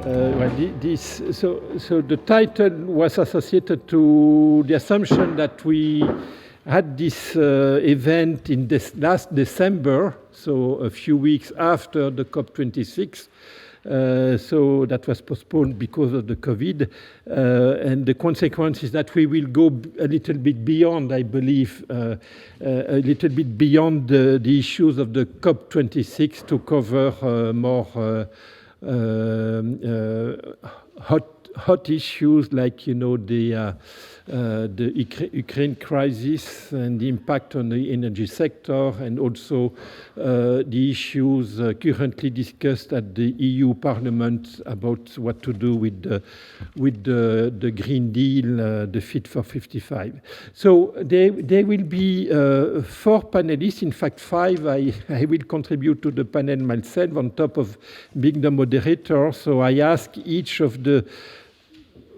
So the title was associated to the assumption that we had this event in this last December, so a few weeks after the COP26. So that was postponed because of the COVID. And the consequence is that we will go a little bit beyond, I believe, a little bit beyond the issues of the COP26 to cover more hot issues like, the Ukraine crisis and the impact on the energy sector, and also the issues currently discussed at the EU Parliament about what to do with the Green Deal, the Fit for 55. So there will be 4 panelists, in fact 5. I will contribute to the panel myself on top of being the moderator. So I ask each of the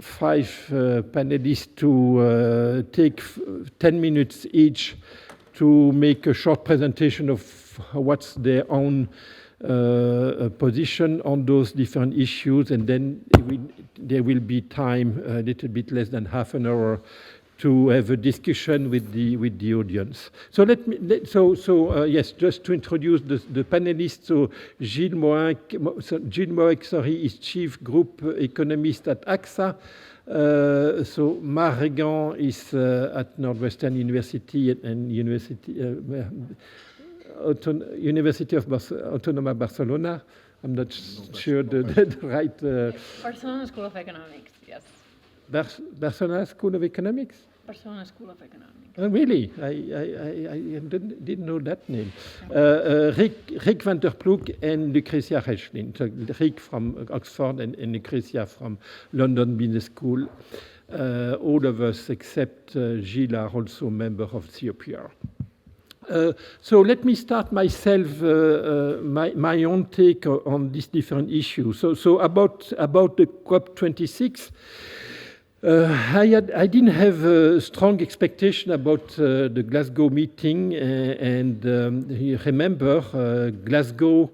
5 panelists to take 10 minutes each to make a short presentation of what's their own position on those different issues, and then there will be time, a little bit less than half an hour, to have a discussion with the audience. So yes, just to introduce the panelists. So Gilles Moec, is Chief Group Economist at AXA. So Réguant is at Northwestern University and University of Autónoma Barcelona. I'm not sure the right... Barcelona School of Economics, yes. Barcelona School of Economics? Barcelona School of Economics. Oh, really? I didn't know that name. Rick van der Ploeg and Lucrezia Reichlin. So Rick from Oxford and Lucrezia from London Business School. All of us except Gilles are also member of CEPR. So let me start myself, my own take on these different issues. So about the COP26, I didn't have a strong expectation about the Glasgow meeting, and you remember Glasgow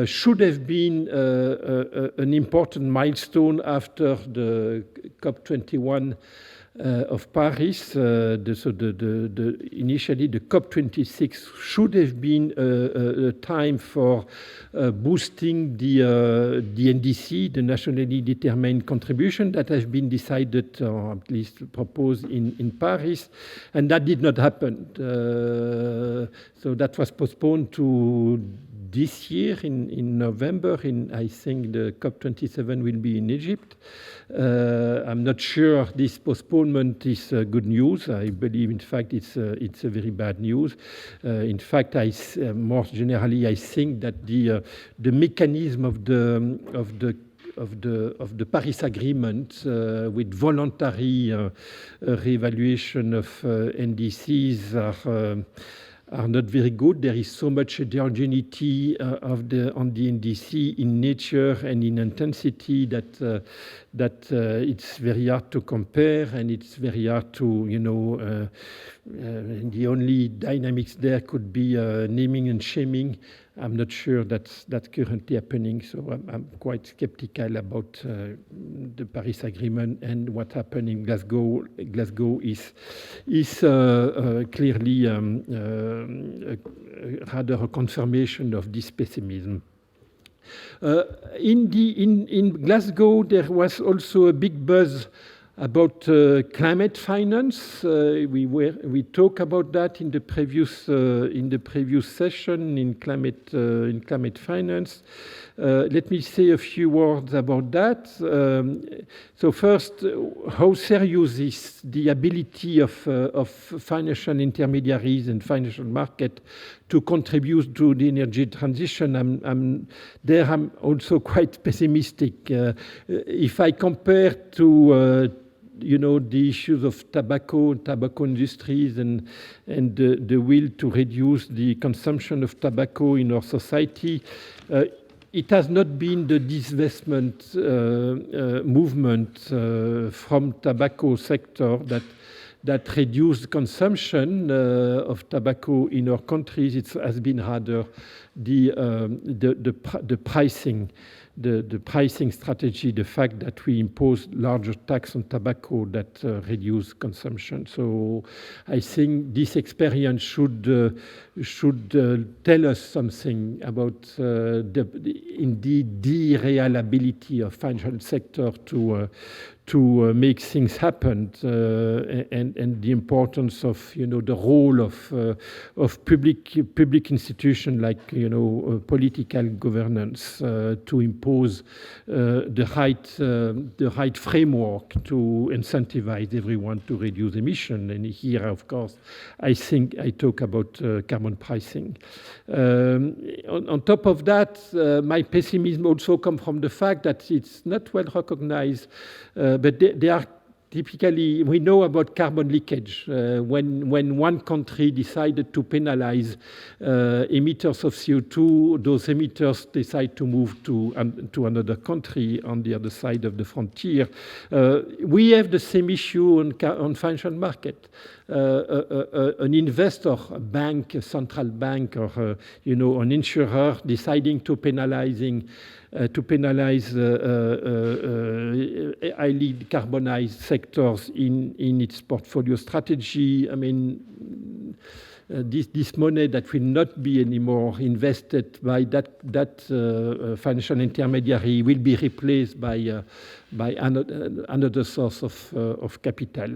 should have been an important milestone after the COP21 of Paris. Initially the COP26 should have been a time for boosting the NDC, the nationally determined contribution that has been decided, or at least proposed in Paris, and that did not happen. So that was postponed to this year in November. I think the COP27 will be in Egypt. I'm not sure this postponement is good news. I believe, in fact, it's a very bad news. In fact, more generally, I think that the mechanism of the Paris Agreement with voluntary reevaluation of NDCs are not very good. There is so much heterogeneity on the NDC in nature and in intensity that it's very hard to compare, and it's very hard to, the only dynamics there could be naming and shaming. I'm not sure that's currently happening, so I'm quite skeptical about the Paris Agreement, and what happened in Glasgow. Glasgow is clearly rather a confirmation of this pessimism. In Glasgow, there was also a big buzz about climate finance. We talked about that in the previous session in climate finance. Let me say a few words about that. So first, how serious is the ability of financial intermediaries and financial market to contribute to the energy transition? I'm also quite pessimistic. If I compare to the issues of tobacco industries and the will to reduce the consumption of tobacco in our society, it has not been the divestment movement from tobacco sector that reduced consumption of tobacco in our countries. It has been rather the pricing pricing strategy, the fact that we impose larger tax on tobacco that reduce consumption. So I think this experience should tell us something about indeed the reliability of financial sector to make things happen, and the importance of the role of public institutions like political governance to impose the right framework to incentivize everyone to reduce emission. And here, of course, I think I talk about carbon pricing. On top of that, my pessimism also comes from the fact that it's not well recognized. But they are typically, we know about carbon leakage. When one country decided to penalize emitters of CO2, those emitters decide to move to another country on the other side of the frontier. We have the same issue on financial market. An investor, a bank, a central bank, or an insurer deciding to penalize highly decarbonized sectors in its portfolio strategy. I mean, this money that will not be anymore invested by that financial intermediary will be replaced by another source of capital.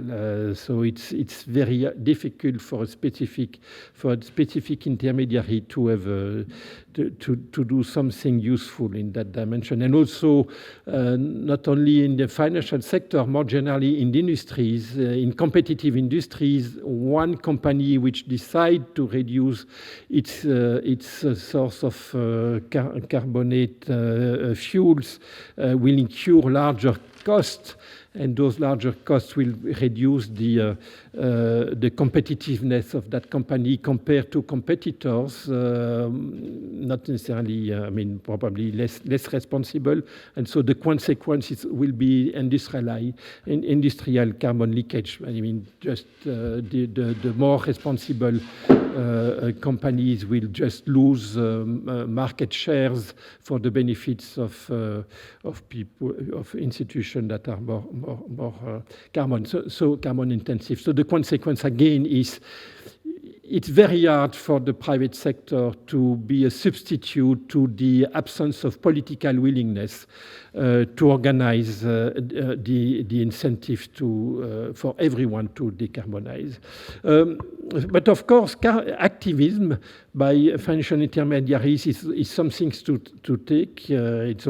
So it's very difficult for a specific intermediary to have to do something useful in that dimension. And also, not only in the financial sector, more generally in the industries, in competitive industries, one company which decide to reduce its source of carbonate fuels will incur larger costs, and those larger costs will reduce the competitiveness of that company compared to competitors, not necessarily, probably less responsible. And so the consequences will be industrial carbon leakage. I mean, just the more responsible companies will just lose market shares for the benefits of people, of institutions that are more carbon carbon intensive. So the consequence again is it's very hard for the private sector to be a substitute to the absence of political willingness to organize the incentives for everyone to decarbonize. But of course, activism by financial intermediaries is something to take. It's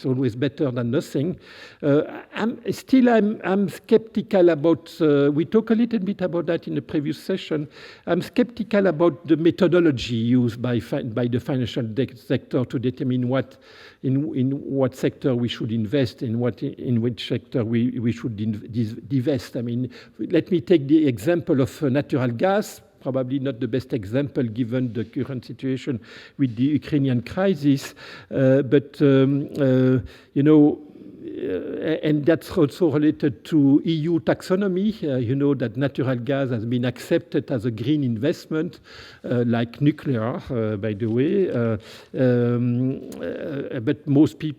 always better than nothing. I'm skeptical about. We talked a little bit about that in the previous session. I'm skeptical about the methodology used by the financial sector to determine in what sector we should invest, in which sector we should divest. I mean, let me take the example of natural gas. Probably not the best example given the current situation with the Ukrainian crisis, but and that's also related to EU taxonomy. You know that natural gas has been accepted as a green investment, like nuclear, by the way. But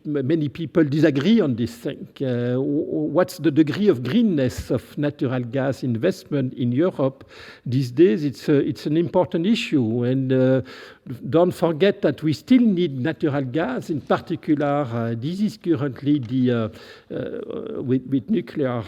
many people disagree on this thing. What's the degree of greenness of natural gas investment in Europe these days? It's an important issue, and don't forget that we still need natural gas. In particular, this is currently with nuclear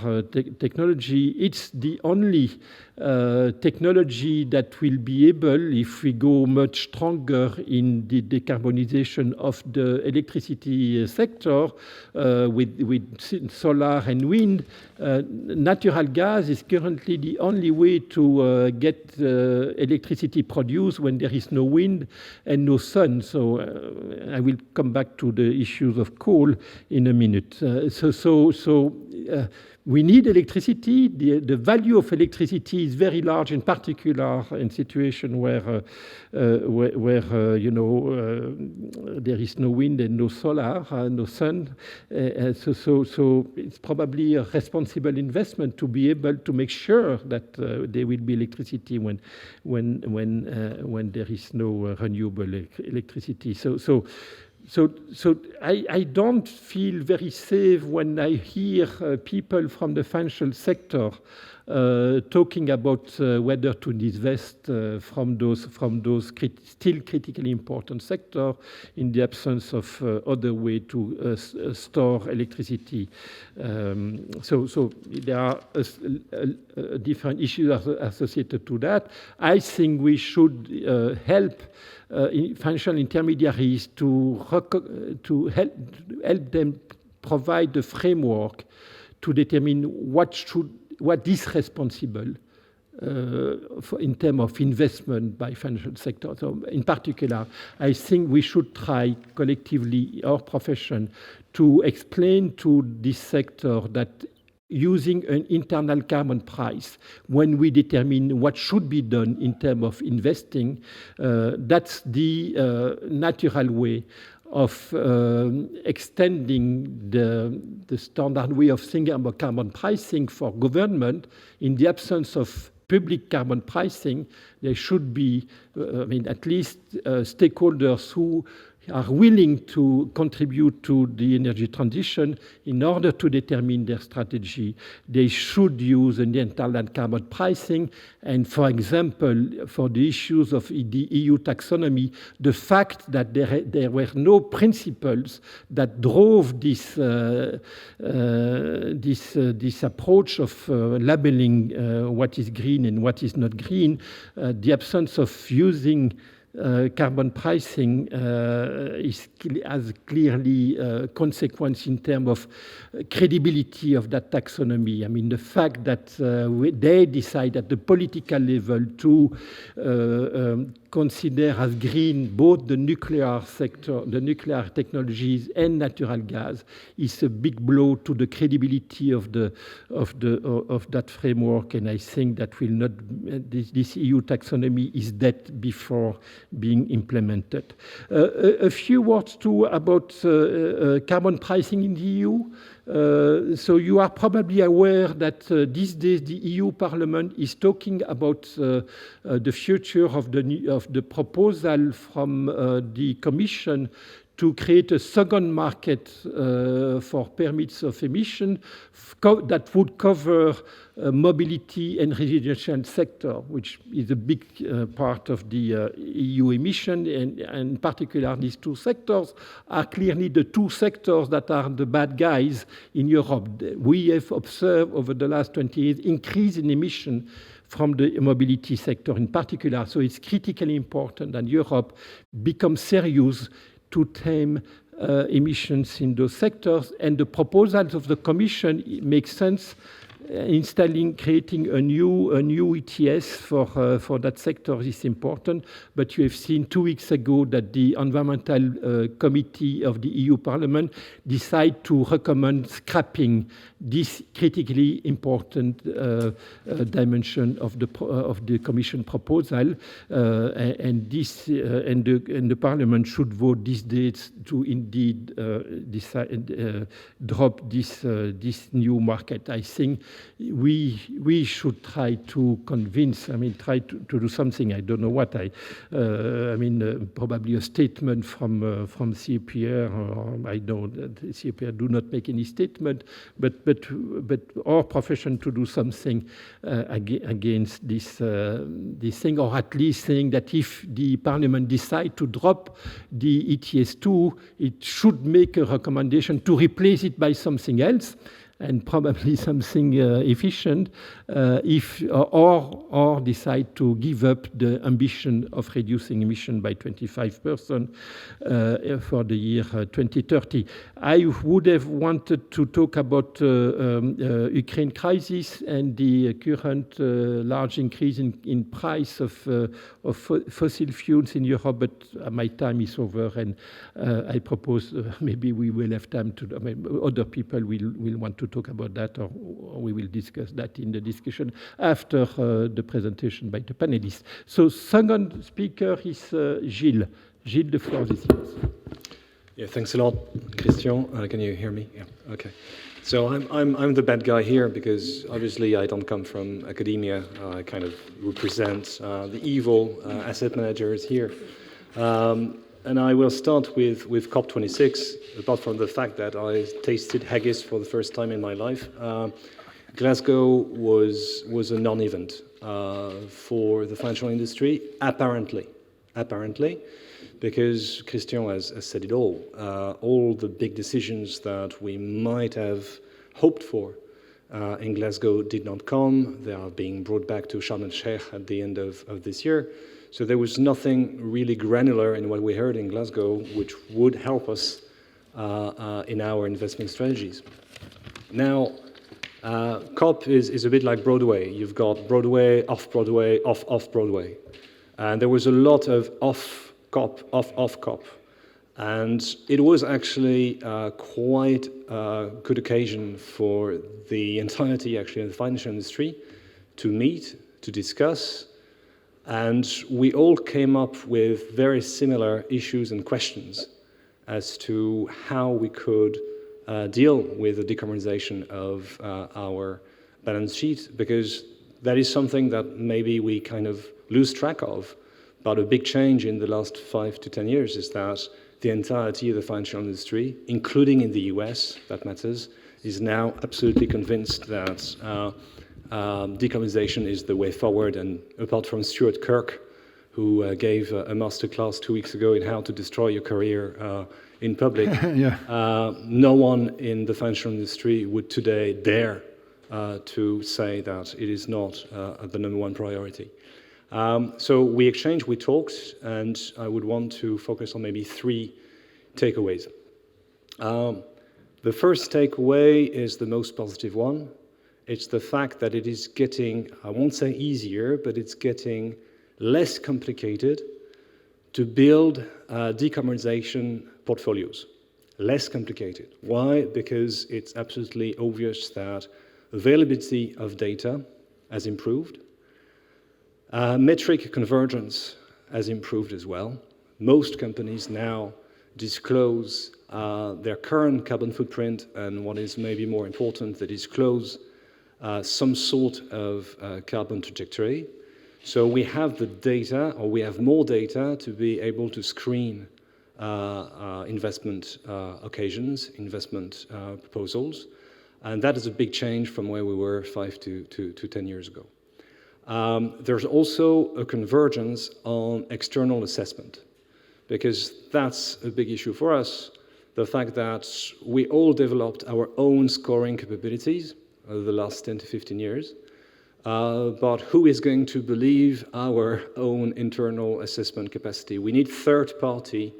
technology. It's the only technology that will be able, if we go much stronger in the decarbonization of the electricity sector with solar and wind. Natural gas is currently the only way to get electricity produced when there is no wind and no sun. So I will come back to the issues of coal in a minute. We need electricity. The value of electricity is very large, in particular in situations where there is no wind and no solar, no sun. So it's probably a responsible investment to be able to make sure that there will be electricity when there is no renewable electricity. So So I don't feel very safe when I hear people from the financial sector talking about whether to divest from those still critically important sectors in the absence of other way to store electricity. So there are different issues associated to that. I think we should help financial intermediaries to help them provide the framework to determine what is responsible in terms of investment by financial sector. So in particular, I think we should try collectively, our profession, to explain to this sector that using an internal carbon price when we determine what should be done in terms of investing, that's the natural way of extending the standard way of thinking about carbon pricing for government. In the absence of public carbon pricing, there should be, at least stakeholders who are willing to contribute to the energy transition. In order to determine their strategy, they should use an internal carbon pricing. And for example, for the issues of the EU taxonomy, the fact that there were no principles that drove this approach of labeling what is green and what is not green, the absence of using carbon pricing has clearly consequence in terms of credibility of that taxonomy. I mean, the fact that they decide at the political level to consider as green both the nuclear sector, the nuclear technologies, and natural gas is a big blow to the credibility of that framework. And I think that will not. This EU taxonomy is dead before being implemented. A few words too about carbon pricing in the EU. So you are probably aware that these days the EU Parliament is talking about the future of the proposal from the Commission to create a second market for permits of emission that would cover mobility and residential sector, which is a big part of the EU emission. And in particular, these two sectors are clearly the two sectors that are the bad guys in Europe. We have observed over the last 20 years increase in emission from the mobility sector in particular. So it's critically important that Europe becomes serious to tame emissions in those sectors. And the proposals of the Commission make sense. Creating a new ETS for that sector is important. But you have seen 2 weeks ago that the Environmental Committee of the EU Parliament decided to recommend scrapping this critically important dimension of the Commission proposal, and the Parliament should vote these days to indeed drop this new market. I think we should try to convince. Try to do something. I don't know what. Probably a statement from CEPR. Or I know that CEPR do not make any statement, but our profession to do something against this thing, or at least saying that if the Parliament decide to drop the ETS2, it should make a recommendation to replace it by something else, and probably something efficient, or decide to give up the ambition of reducing emission by 25% for the year 2030. I would have wanted to talk about Ukraine crisis and the current large increase in price of fossil fuels in Europe, but my time is over, and I propose maybe we will have time to. Other people will want to talk about that, or we will discuss that in the discussion after the presentation by the panelists. So second speaker is Gilles. Gilles, the floor is yours. Yeah, thanks a lot, Christian. Can you hear me? Yeah, okay. So I'm the bad guy here because obviously I don't come from academia. I kind of represent the evil asset managers here. And I will start with COP26, apart from the fact that I tasted haggis for the first time in my life. Glasgow was a non-event for the financial industry, apparently, because Christian has said it all. All the big decisions that we might have hoped for in Glasgow did not come. They are being brought back to Sharm el-Sheikh at the end of this year. So there was nothing really granular in what we heard in Glasgow, which would help us in our investment strategies. Now, COP is a bit like Broadway. You've got Broadway, off-Broadway, off-Broadway. And there was a lot of off-COP, off-COP. And it was actually quite a good occasion for the entirety, actually, of the financial industry to meet, to discuss, and we all came up with very similar issues and questions as to how we could deal with the decarbonization of our balance sheet, because that is something that maybe we kind of lose track of. But a big change in the last 5 to 10 years is that the entirety of the financial industry, including in the US, that matters, is now absolutely convinced that decarbonization is the way forward. And apart from Stuart Kirk, who gave a masterclass 2 weeks ago in how to destroy your career in public, no one in the financial industry would today dare to say that it is not the number one priority. So we exchanged, we talked, and I would want to focus on maybe 3 takeaways. The first takeaway is the most positive one. It's the fact that it is getting, I won't say easier, but it's getting less complicated to build decarbonization portfolios. Less complicated. Why? Because it's absolutely obvious that availability of data has improved. Metric convergence has improved as well. Most companies now disclose their current carbon footprint, and what is maybe more important, they disclose some sort of carbon trajectory. So we have the data, or we have more data to be able to screen investment occasions, investment proposals, and that is a big change from where we were 5 to 10 years ago. There's also a convergence on external assessment, because that's a big issue for us, the fact that we all developed our own scoring capabilities over the last 10 to 15 years, but who is going to believe our own internal assessment capacity? We need third-party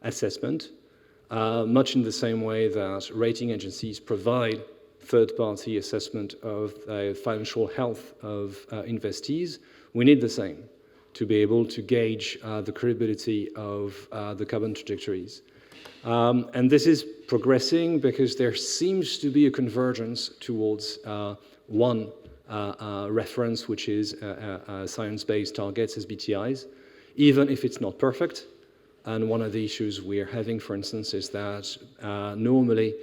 assessment, much in the same way that rating agencies provide third-party assessment of financial health of investees. We need the same to be able to gauge the credibility of the carbon trajectories. And this is progressing because there seems to be a convergence towards one reference, which is science-based targets, SBTIs, even if it's not perfect. And one of the issues we're having, for instance, is that normally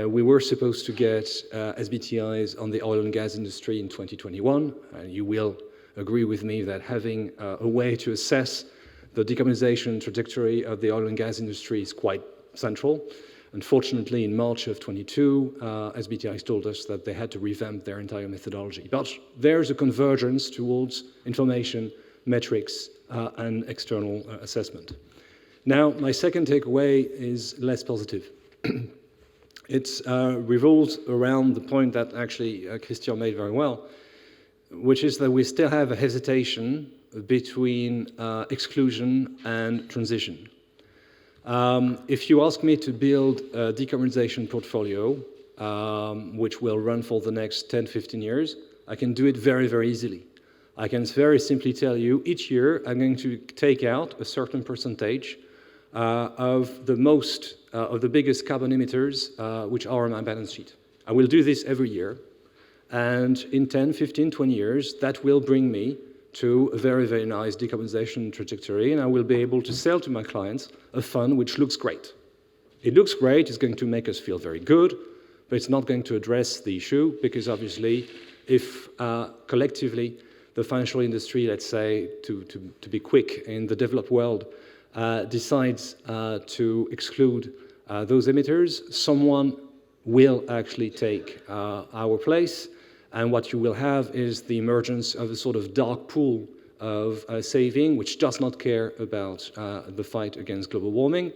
we were supposed to get SBTIs on the oil and gas industry in 2021, and you will agree with me that having a way to assess the decarbonization trajectory of the oil and gas industry is quite central. Unfortunately, in March of 22, SBTIs told us that they had to revamp their entire methodology. But there's a convergence towards information, metrics, and external assessment. Now, my second takeaway is less positive. It revolves around the point that actually Christian made very well, which is that we still have a hesitation between exclusion and transition. If you ask me to build a decarbonization portfolio, which will run for the next 10, 15 years, I can do it very, very easily. I can very simply tell you, each year I'm going to take out a certain percentage of the biggest carbon emitters which are on my balance sheet. I will do this every year, and in 10, 15, 20 years, that will bring me to a very, very nice decarbonization trajectory, and I will be able to sell to my clients a fund which looks great. It looks great, it's going to make us feel very good, but it's not going to address the issue, because obviously, if collectively the financial industry, let's say, to be quick, in the developed world, decides to exclude those emitters, someone will actually take our place, and what you will have is the emergence of a sort of dark pool of saving, which does not care about the fight against global warming.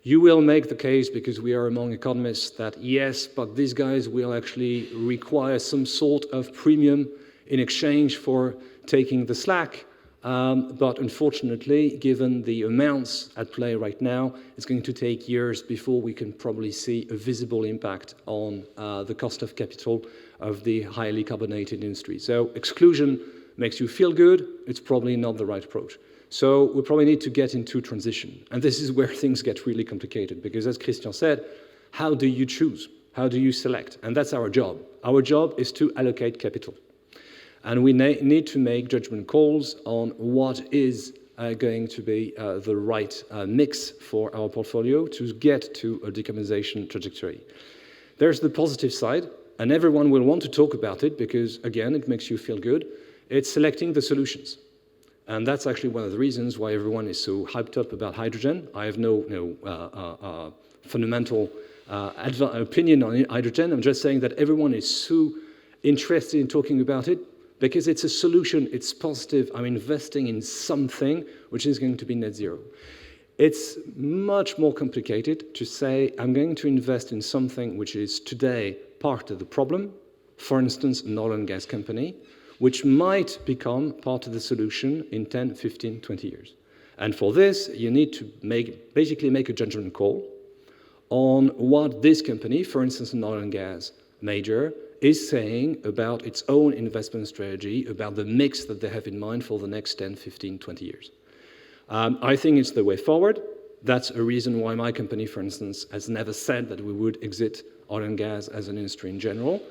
You will make the case, because we are among economists, that yes, but these guys will actually require some sort of premium in exchange for taking the slack. But unfortunately, given the amounts at play right now, it's going to take years before we can probably see a visible impact on the cost of capital of the highly carbonated industry. So exclusion makes you feel good. It's probably not the right approach. So we probably need to get into transition. And this is where things get really complicated, because as Christian said, how do you choose? How do you select? And that's our job. Our job is to allocate capital. And we need to make judgment calls on what is going to be the right mix for our portfolio to get to a decarbonization trajectory. There's the positive side, and everyone will want to talk about it because, again, it makes you feel good. It's selecting the solutions. And that's actually one of the reasons why everyone is so hyped up about hydrogen. I have no fundamental opinion on hydrogen. I'm just saying that everyone is so interested in talking about it because it's a solution, it's positive. I'm investing in something which is going to be net zero. It's much more complicated to say I'm going to invest in something which is today part of the problem, for instance, an oil and gas company, which might become part of the solution in 10, 15, 20 years. And for this, you need to basically make a judgment call on what this company, for instance, an oil and gas major, is saying about its own investment strategy, about the mix that they have in mind for the next 10, 15, 20 years. I think it's the way forward. That's a reason why my company, for instance, has never said that we would exit oil and gas as an industry in general.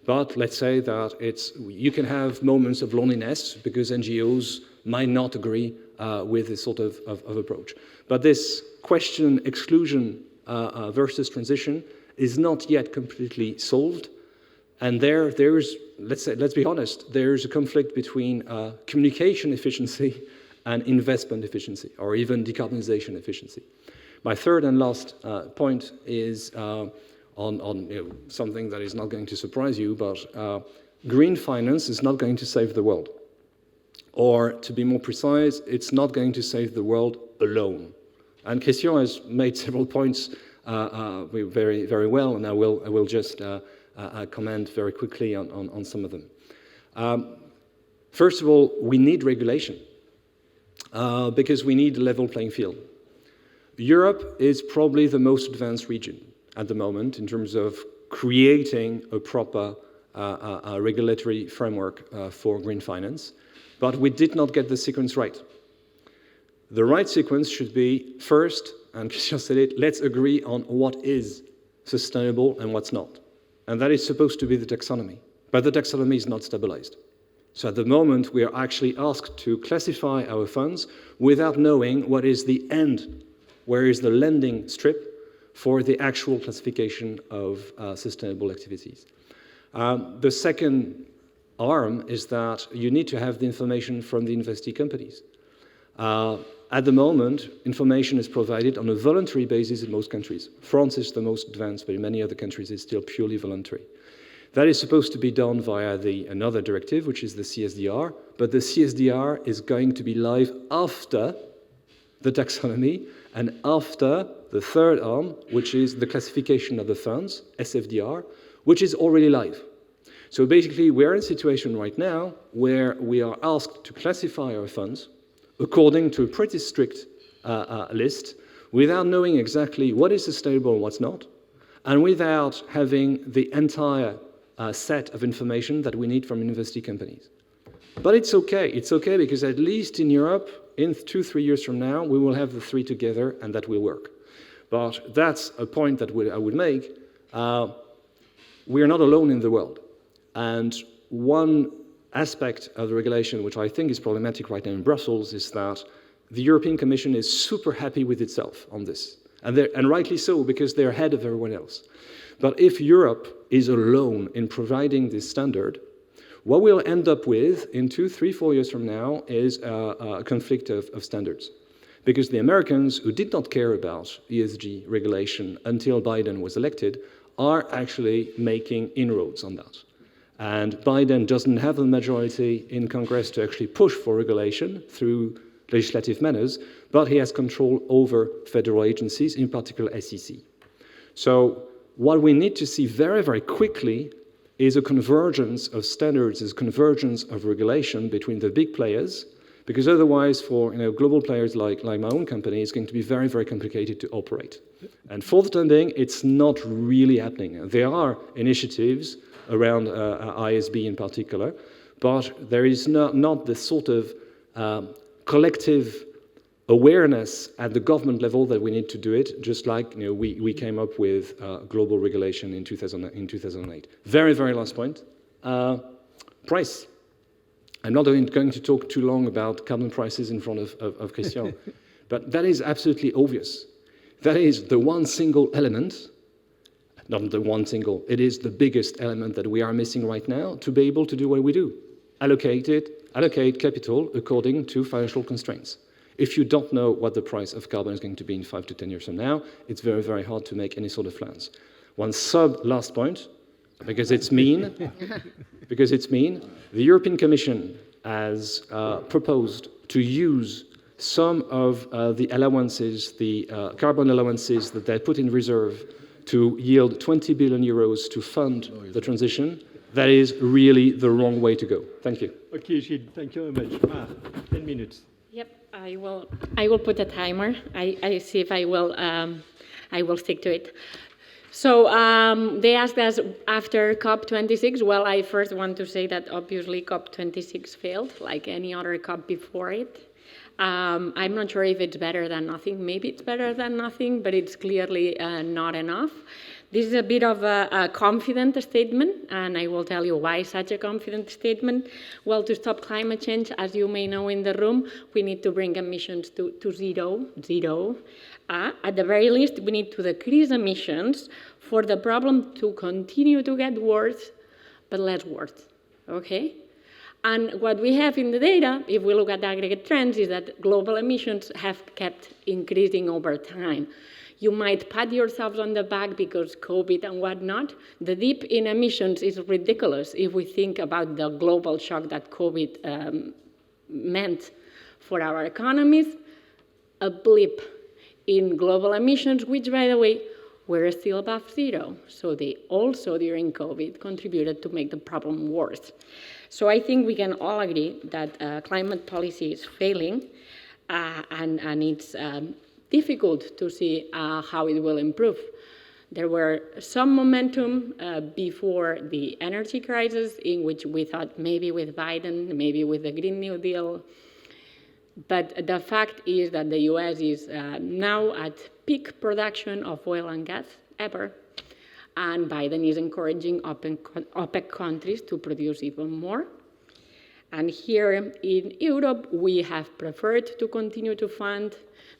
But let's say that you can have moments of loneliness because NGOs might not agree with this sort of approach. But this question, exclusion versus transition, is not yet completely solved. And there's, let's be honest, there's a conflict between communication efficiency and investment efficiency, or even decarbonization efficiency. My third and last point is on something that is not going to surprise you, but green finance is not going to save the world. Or to be more precise, it's not going to save the world alone. And Christian has made several points very, very well, and I will just comment very quickly on some of them. First of all, we need regulation because we need a level playing field. Europe is probably the most advanced region at the moment in terms of creating a proper regulatory framework for green finance, but we did not get the sequence right. The right sequence should be first, and Christian said it, let's agree on what is sustainable and what's not. And that is supposed to be the taxonomy, but the taxonomy is not stabilized. So at the moment, we are actually asked to classify our funds without knowing what is the end, where is the landing strip for the actual classification of sustainable activities. The second arm is that you need to have the information from the investee companies. At the moment, information is provided on a voluntary basis in most countries. France is the most advanced, but in many other countries it's still purely voluntary. That is supposed to be done via another directive, which is the CSDR, but the CSDR is going to be live after the taxonomy and after the third arm, which is the classification of the funds, SFDR, which is already live. So basically, we're in a situation right now where we are asked to classify our funds according to a pretty strict list, without knowing exactly what is sustainable and what's not, and without having the entire set of information that we need from investee companies. But it's okay. It's okay because at least in Europe, in 2-3 years from now, we will have the three together and that will work. But that's a point that I would make. We are not alone in the world. And one aspect of the regulation, which I think is problematic right now in Brussels, is that the European Commission is super happy with itself on this. And rightly so, because they're ahead of everyone else. But if Europe is alone in providing this standard, what we'll end up with in 2, 3, 4 years from now is a conflict of standards. because the Americans, who did not care about ESG regulation until Biden was elected, are actually making inroads on that. And Biden doesn't have a majority in Congress to actually push for regulation through legislative manners, but he has control over federal agencies, in particular SEC. So what we need to see very, very quickly is a convergence of standards, is convergence of regulation between the big players, because otherwise for global players like my own company, it's going to be very, very complicated to operate. And for the time being, it's not really happening. There are initiatives around ISB in particular, but there is not the sort of collective awareness at the government level that we need to do it, just like we came up with global regulation in 2008. Very, very last point, price. I'm not going to talk too long about carbon prices in front of Christian, but that is absolutely obvious. That is the one single element, not the one single, it is the biggest element that we are missing right now to be able to do what we do. Allocate capital according to financial constraints. If you don't know what the price of carbon is going to be in 5 to 10 years from now, it's very, very hard to make any sort of plans. One last point, because it's mean, the European Commission has proposed to use some of the allowances, the carbon allowances that they put in reserve to yield 20 billion euros to fund the transition. That is really the wrong way to go. Thank you. Okay, Gilles, thank you very much. 10 minutes. Yep, I will put a timer. I see if I will stick to it. So they asked us after COP26. Well, I first want to say that obviously COP26 failed, like any other COP before it. I'm not sure if it's better than nothing. Maybe it's better than nothing, but it's clearly not enough. This is a bit of a confident statement, and I will tell you why such a confident statement. Well, to stop climate change, as you may know in the room, we need to bring emissions to zero. At the very least, we need to decrease emissions for the problem to continue to get worse, but less worse, okay? And what we have in the data, if we look at aggregate trends, is that global emissions have kept increasing over time. You might pat yourselves on the back because COVID and whatnot. The dip in emissions is ridiculous if we think about the global shock that COVID meant for our economies. A blip in global emissions, which, by the way, were still above zero. So they also, during COVID, contributed to make the problem worse. So I think we can all agree that climate policy is failing, and it's difficult to see how it will improve. There were some momentum before the energy crisis, in which we thought maybe with Biden, maybe with the Green New Deal. But the fact is that the US is now at peak production of oil and gas ever, and Biden is encouraging OPEC countries to produce even more. And here in Europe, we have preferred to continue to fund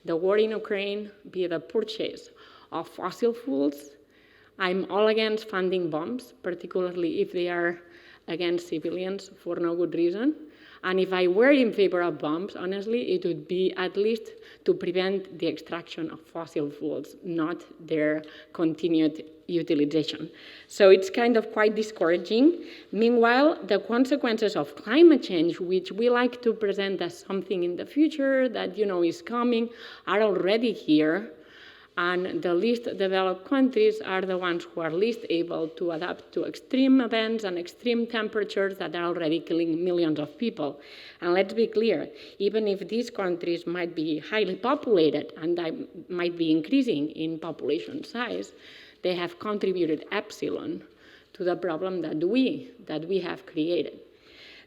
the war in Ukraine via the purchase of fossil fuels. I'm all against funding bombs, particularly if they are against civilians for no good reason. And if I were in favor of bombs, honestly, it would be at least to prevent the extraction of fossil fuels, not their continued utilization. So it's kind of quite discouraging. Meanwhile, the consequences of climate change, which we like to present as something in the future that is coming, are already here. And the least developed countries are the ones who are least able to adapt to extreme events and extreme temperatures that are already killing millions of people. And let's be clear, even if these countries might be highly populated and might be increasing in population size, they have contributed epsilon to the problem that we have created.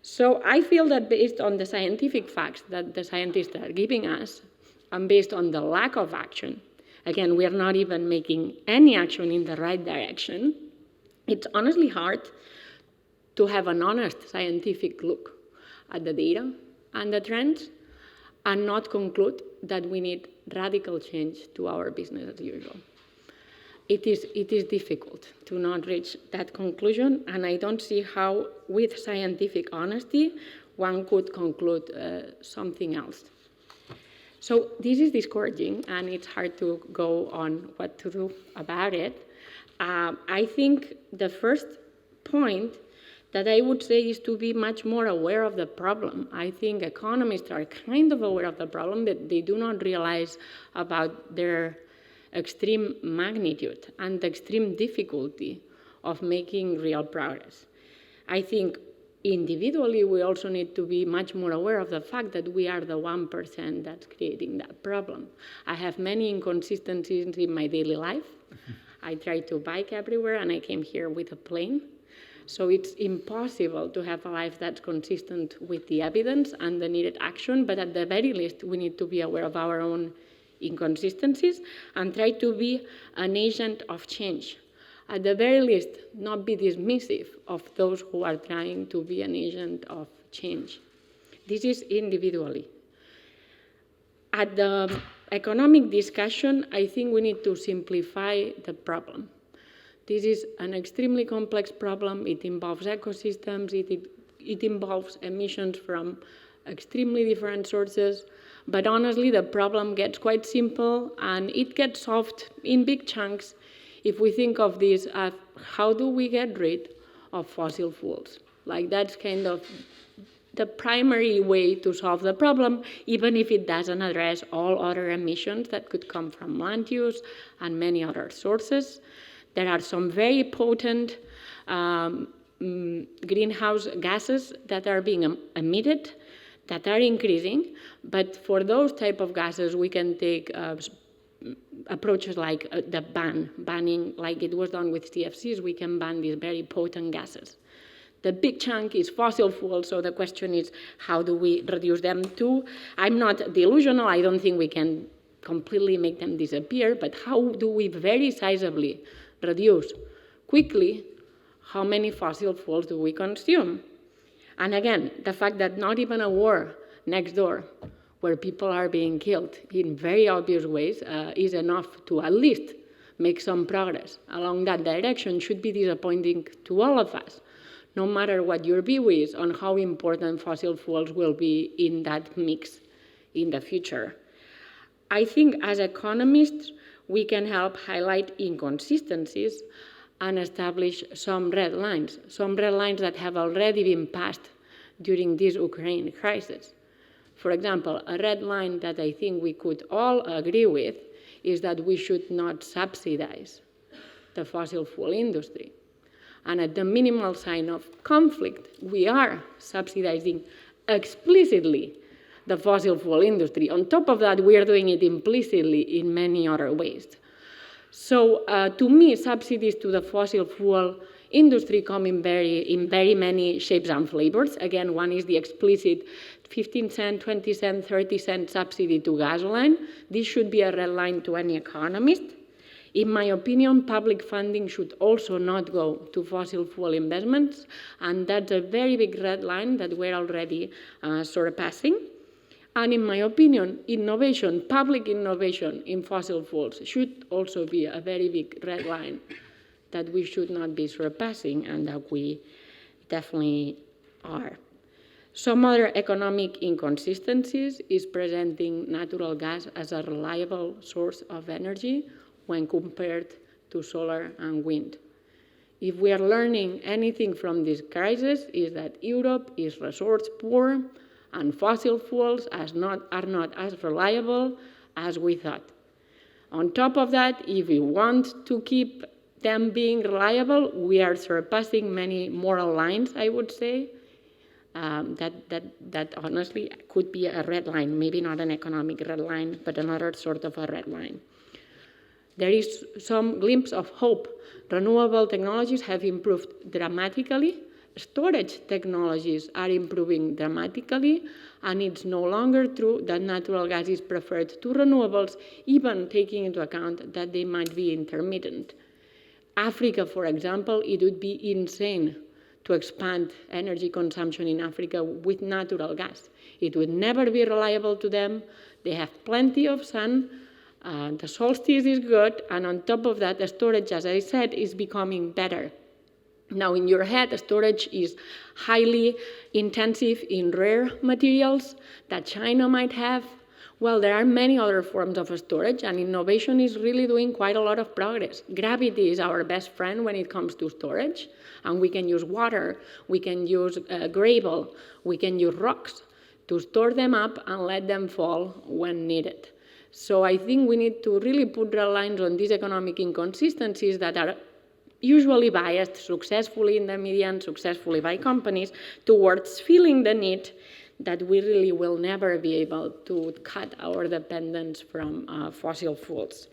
So I feel that based on the scientific facts that the scientists are giving us, and based on the lack of action, again, we are not even making any action in the right direction, it's honestly hard to have an honest scientific look at the data and the trends and not conclude that we need radical change to our business as usual. It is difficult to not reach that conclusion, and I don't see how, with scientific honesty, one could conclude something else. So this is discouraging, and it's hard to go on what to do about it. I think the first point that I would say is to be much more aware of the problem. I think economists are kind of aware of the problem, but they do not realize about their extreme magnitude and the extreme difficulty of making real progress. I think individually we also need to be much more aware of the fact that we are the 1% that's creating that problem. I have many inconsistencies in my daily life. I try to bike everywhere, and I came here with a plane. So it's impossible to have a life that's consistent with the evidence and the needed action, but at the very least, we need to be aware of our own inconsistencies and try to be an agent of change. At the very least, not be dismissive of those who are trying to be an agent of change. This is individually. At the economic discussion, I think we need to simplify the problem. This is an extremely complex problem. It involves ecosystems, it involves emissions from extremely different sources. But honestly, the problem gets quite simple, and it gets solved in big chunks if we think of this as how do we get rid of fossil fuels? Like, that's kind of the primary way to solve the problem, even if it doesn't address all other emissions that could come from land use and many other sources. There are some very potent greenhouse gases that are being emitted that are increasing, but for those type of gases, we can take approaches like the banning, like it was done with CFCs, we can ban these very potent gases. The big chunk is fossil fuels, so the question is, how do we reduce them too? I'm not delusional, I don't think we can completely make them disappear, but how do we very sizably reduce quickly how many fossil fuels do we consume? And again, the fact that not even a war next door where people are being killed in very obvious ways is enough to at least make some progress along that direction should be disappointing to all of us, no matter what your view is on how important fossil fuels will be in that mix in the future. I think as economists, we can help highlight inconsistencies and establish some red lines that have already been passed during this Ukraine crisis. For example, a red line that I think we could all agree with is that we should not subsidize the fossil fuel industry. And at the minimal sign of conflict, we are subsidizing explicitly the fossil fuel industry. On top of that, we are doing it implicitly in many other ways. So to me, subsidies to the fossil fuel industry come in very many shapes and flavors. Again, one is the explicit 15 cent, 20 cent, 30 cent subsidy to gasoline. This should be a red line to any economist. In my opinion, public funding should also not go to fossil fuel investments, and that's a very big red line that we're already surpassing. And in my opinion, innovation, public innovation in fossil fuels should also be a very big red line that we should not be surpassing, and that we definitely are. Some other economic inconsistencies is presenting natural gas as a reliable source of energy when compared to solar and wind. If we are learning anything from this crisis, is that Europe is resource poor and fossil fuels are not as reliable as we thought. On top of that, if we want to keep them being reliable, we are surpassing many moral lines, I would say, that honestly could be a red line, maybe not an economic red line, but another sort of a red line. There is some glimpse of hope. Renewable technologies have improved dramatically. Storage technologies are improving dramatically, and it's no longer true that natural gas is preferred to renewables, even taking into account that they might be intermittent. Africa, for example, it would be insane to expand energy consumption in Africa with natural gas. It would never be reliable to them. They have plenty of sun. The solstice is good, and on top of that, the storage, as I said, is becoming better. Now, in your head, storage is highly intensive in rare materials that China might have. Well, there are many other forms of storage, and innovation is really doing quite a lot of progress. Gravity is our best friend when it comes to storage, and we can use water, we can use gravel, we can use rocks to store them up and let them fall when needed. So I think we need to really put red lines on these economic inconsistencies that are usually biased successfully in the media and successfully by companies towards feeling the need that we really will never be able to cut our dependence from fossil fuels.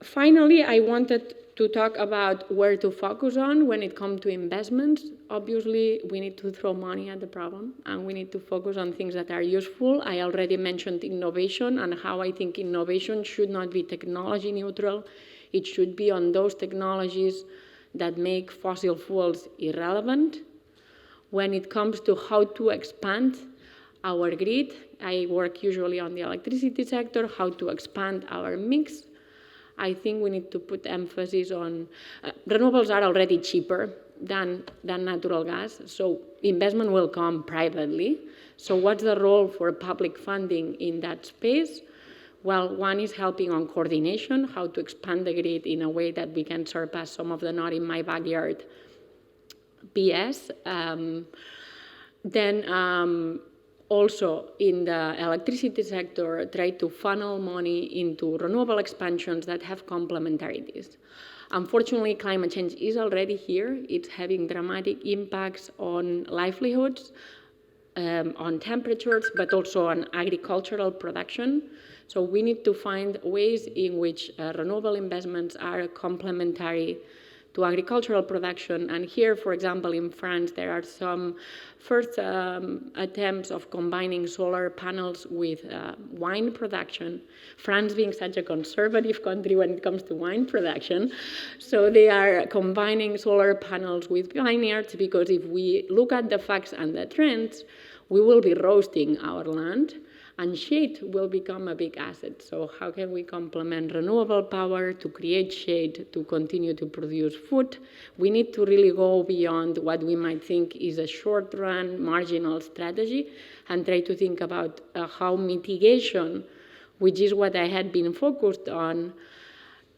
Finally, I wanted to talk about where to focus on when it comes to investments. Obviously, we need to throw money at the problem, and we need to focus on things that are useful. I already mentioned innovation and how I think innovation should not be technology neutral. It should be on those technologies that make fossil fuels irrelevant. When it comes to how to expand our grid, I work usually on the electricity sector, how to expand our mix. I think we need to put emphasis on, renewables are already cheaper than natural gas, so investment will come privately. So what's the role for public funding in that space? Well, one is helping on coordination, how to expand the grid in a way that we can surpass some of the not in my backyard BS. Also in the electricity sector, try to funnel money into renewable expansions that have complementarities. Unfortunately, climate change is already here. It's having dramatic impacts on livelihoods, on temperatures, but also on agricultural production. So we need to find ways in which renewable investments are complementary to agricultural production. And here, for example, in France, there are some first attempts of combining solar panels with wine production. France being such a conservative country when it comes to wine production. So they are combining solar panels with vineyards, because if we look at the facts and the trends, we will be roasting our land, and shade will become a big asset. So how can we complement renewable power to create shade to continue to produce food? We need to really go beyond what we might think is a short-run marginal strategy and try to think about how mitigation, which is what I had been focused on,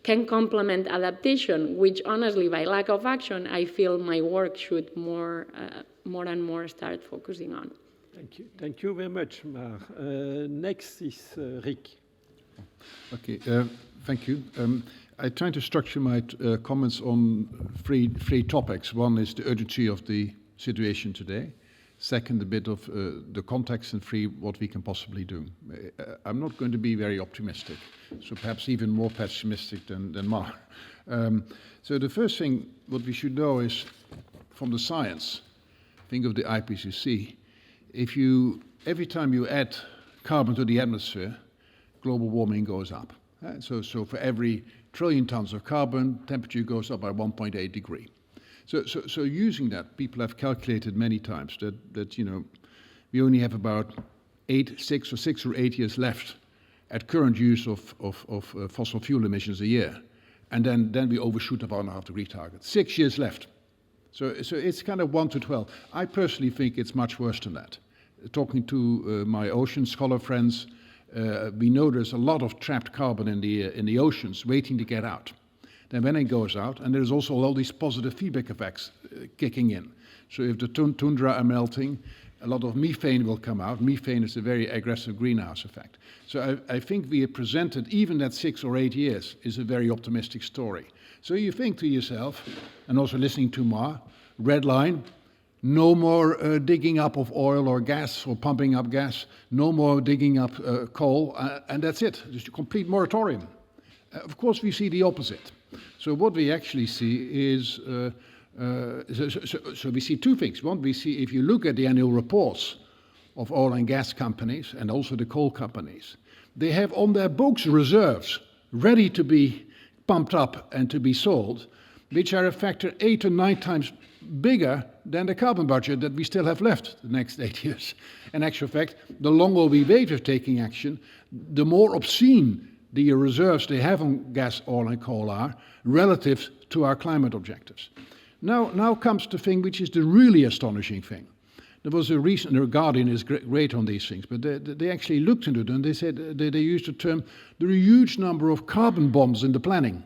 can complement adaptation, which honestly, by lack of action, I feel my work should more and more start focusing on. Thank you. Thank you very much, Mar. Next is Rick. Okay, thank you. I try to structure my comments on three topics. One is the urgency of the situation today. Second, a bit of the context, and three, what we can possibly do. I'm not going to be very optimistic, so perhaps even more pessimistic than Mar. So the first thing, what we should know is, from the science, think of the IPCC, every time you add carbon to the atmosphere, global warming goes up. So for every trillion tons of carbon, temperature goes up by 1.8 degrees. So using that, people have calculated many times that we only have about 6 or 8 years left at current use of fossil fuel emissions a year, and then we overshoot the 1.5 degree target. 6 years left. So it's kind of 1 to 12. I personally think it's much worse than that. Talking to my ocean scholar friends, we know there's a lot of trapped carbon in the oceans waiting to get out. Then when it goes out, and there's also all these positive feedback effects kicking in. So if the tundra are melting, a lot of methane will come out. Methane is a very aggressive greenhouse effect. So I think we have presented, even that 6 or 8 years is a very optimistic story. So you think to yourself, and also listening to Mar, red line, no more digging up of oil or gas or pumping up gas, no more digging up coal, and that's it, just a complete moratorium. Of course, we see the opposite. So what we actually see is, so we see two things. One, we see, if you look at the annual reports of oil and gas companies and also the coal companies, they have on their books reserves ready to be pumped up and to be sold, which are a factor 8 or 9 times bigger than the carbon budget that we still have left the next 8 years. In actual fact, the longer we wait with taking action, the more obscene the reserves they have on gas, oil and coal are relative to our climate objectives. Now comes the thing which is the really astonishing thing. there was a recent, the Guardian is great on these things, but they actually looked into it and they said, they used the term, there are a huge number of carbon bombs in the planning.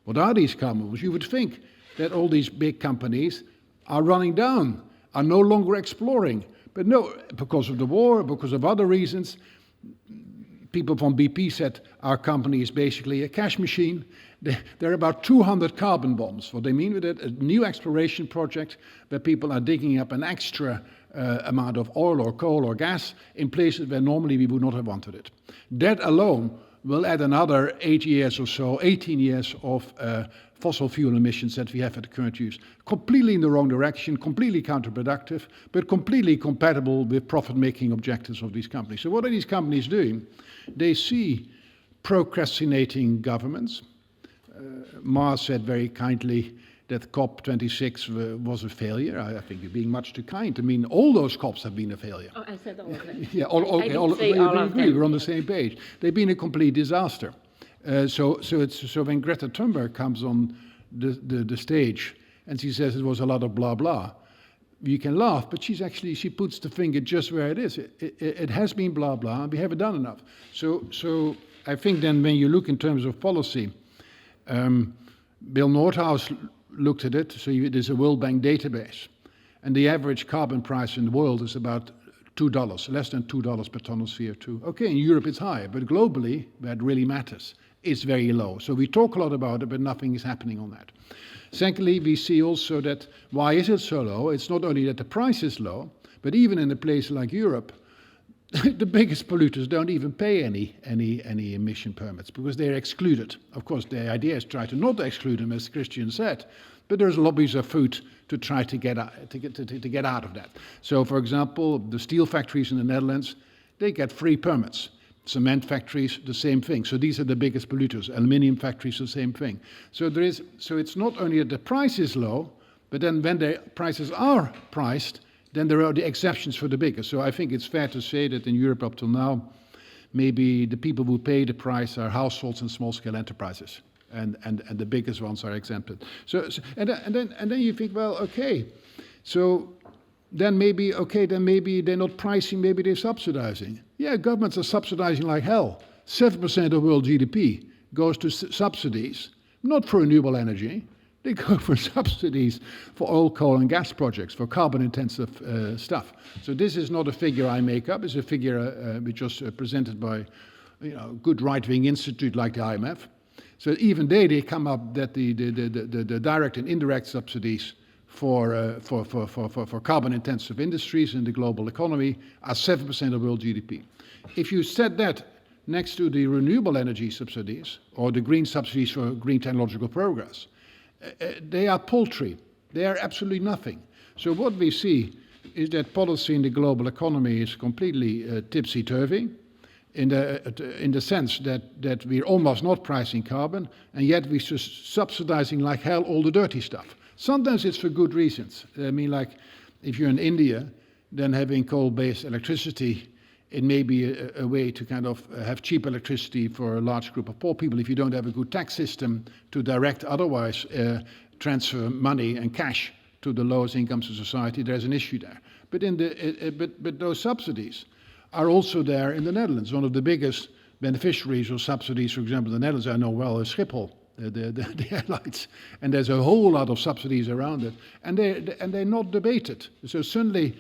What are these carbon bombs? You would think that all these big companies are running down, are no longer exploring. But no, because of the war, because of other reasons, people from BP said our company is basically a cash machine. There are about 200 carbon bombs. What they mean with it, a new exploration project where people are digging up an extra amount of oil or coal or gas in places where normally we would not have wanted it. That alone will add another 8 years or so, 18 years of fossil fuel emissions that we have at the current use. Completely in the wrong direction, completely counterproductive, but completely compatible with profit-making objectives of these companies. So what are these companies doing? They see procrastinating governments. Mars said very kindly that COP26 was a failure. I think you're being much too kind. I mean, all those COPs have been a failure. Oh, I said all of them. Yeah, okay, we're on the same page. They've been a complete disaster. So when Greta Thunberg comes on the stage and she says it was a lot of blah blah, you can laugh, but she puts the finger just where it is. It has been blah blah, and we haven't done enough. So I think then when you look in terms of policy, Bill Nordhaus looked at it. So there's a World Bank database, and the average carbon price in the world is about $2, less than $2 per ton of CO2. Okay, in Europe it's higher, but globally, where it really matters, it's very low. So we talk a lot about it, but nothing is happening on that. Secondly, we see also that why is it so low? It's not only that the price is low, but even in a place like Europe, the biggest polluters don't even pay any emission permits because they're excluded. Of course, the idea is to try to not exclude them, as Christian said, but there's lobbies afoot to try to get out of that. So, for example, the steel factories in the Netherlands, they get free permits. Cement factories, the same thing. So these are the biggest polluters. Aluminium factories, the same thing. So it's not only that the price is low, but then when the prices are priced, then there are the exceptions for the biggest. So I think it's fair to say that in Europe up till now, maybe the people who pay the price are households and small-scale enterprises, and the biggest ones are exempted. And then you think, well, okay, so then maybe they're not pricing, maybe they're subsidizing. Yeah, governments are subsidizing like hell. 7% of world GDP goes to subsidies, not for renewable energy. They go for subsidies for oil, coal, and gas projects, for carbon-intensive stuff. So this is not a figure I make up. It's a figure which was presented by a good right-wing institute like the IMF. So even they come up that the direct and indirect subsidies for carbon-intensive industries in the global economy are 7% of world GDP. If you set that next to the renewable energy subsidies or the green subsidies for green technological progress, they are paltry. They are absolutely nothing. So what we see is that policy in the global economy is completely tipsy-turvy in the sense that we're almost not pricing carbon, and yet we're just subsidizing like hell all the dirty stuff. Sometimes it's for good reasons. I mean, like if you're in India, then having coal-based electricity, it may be a way to kind of have cheap electricity for a large group of poor people. If you don't have a good tax system to direct otherwise transfer money and cash to the lowest incomes of society, there's an issue there. But those subsidies are also there in the Netherlands. One of the biggest beneficiaries of subsidies, for example, in the Netherlands, I know well, is Schiphol, the airlines. And there's a whole lot of subsidies around it. And they're not debated. So suddenly,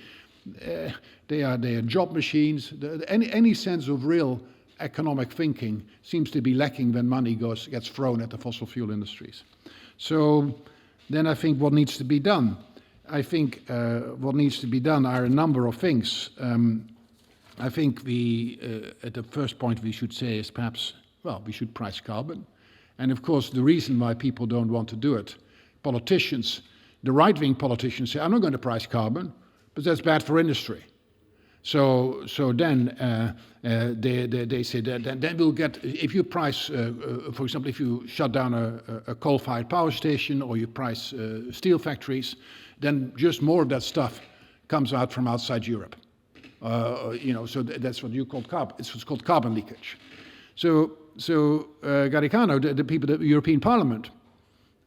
they are job machines. Any sense of real economic thinking seems to be lacking when money gets thrown at the fossil fuel industries. So then I think what needs to be done? I think what needs to be done are a number of things. I think at the first point we should say is perhaps, well, we should price carbon. And of course, the reason why people don't want to do it, politicians, the right-wing politicians say, I'm not going to price carbon, but that's bad for industry. So then they say that then we'll get, if you price, for example, if you shut down a coal-fired power station or you price steel factories, then just more of that stuff comes out from outside Europe. So that's what you call carbon. It's what's called carbon leakage. So Garicano, the people at the European Parliament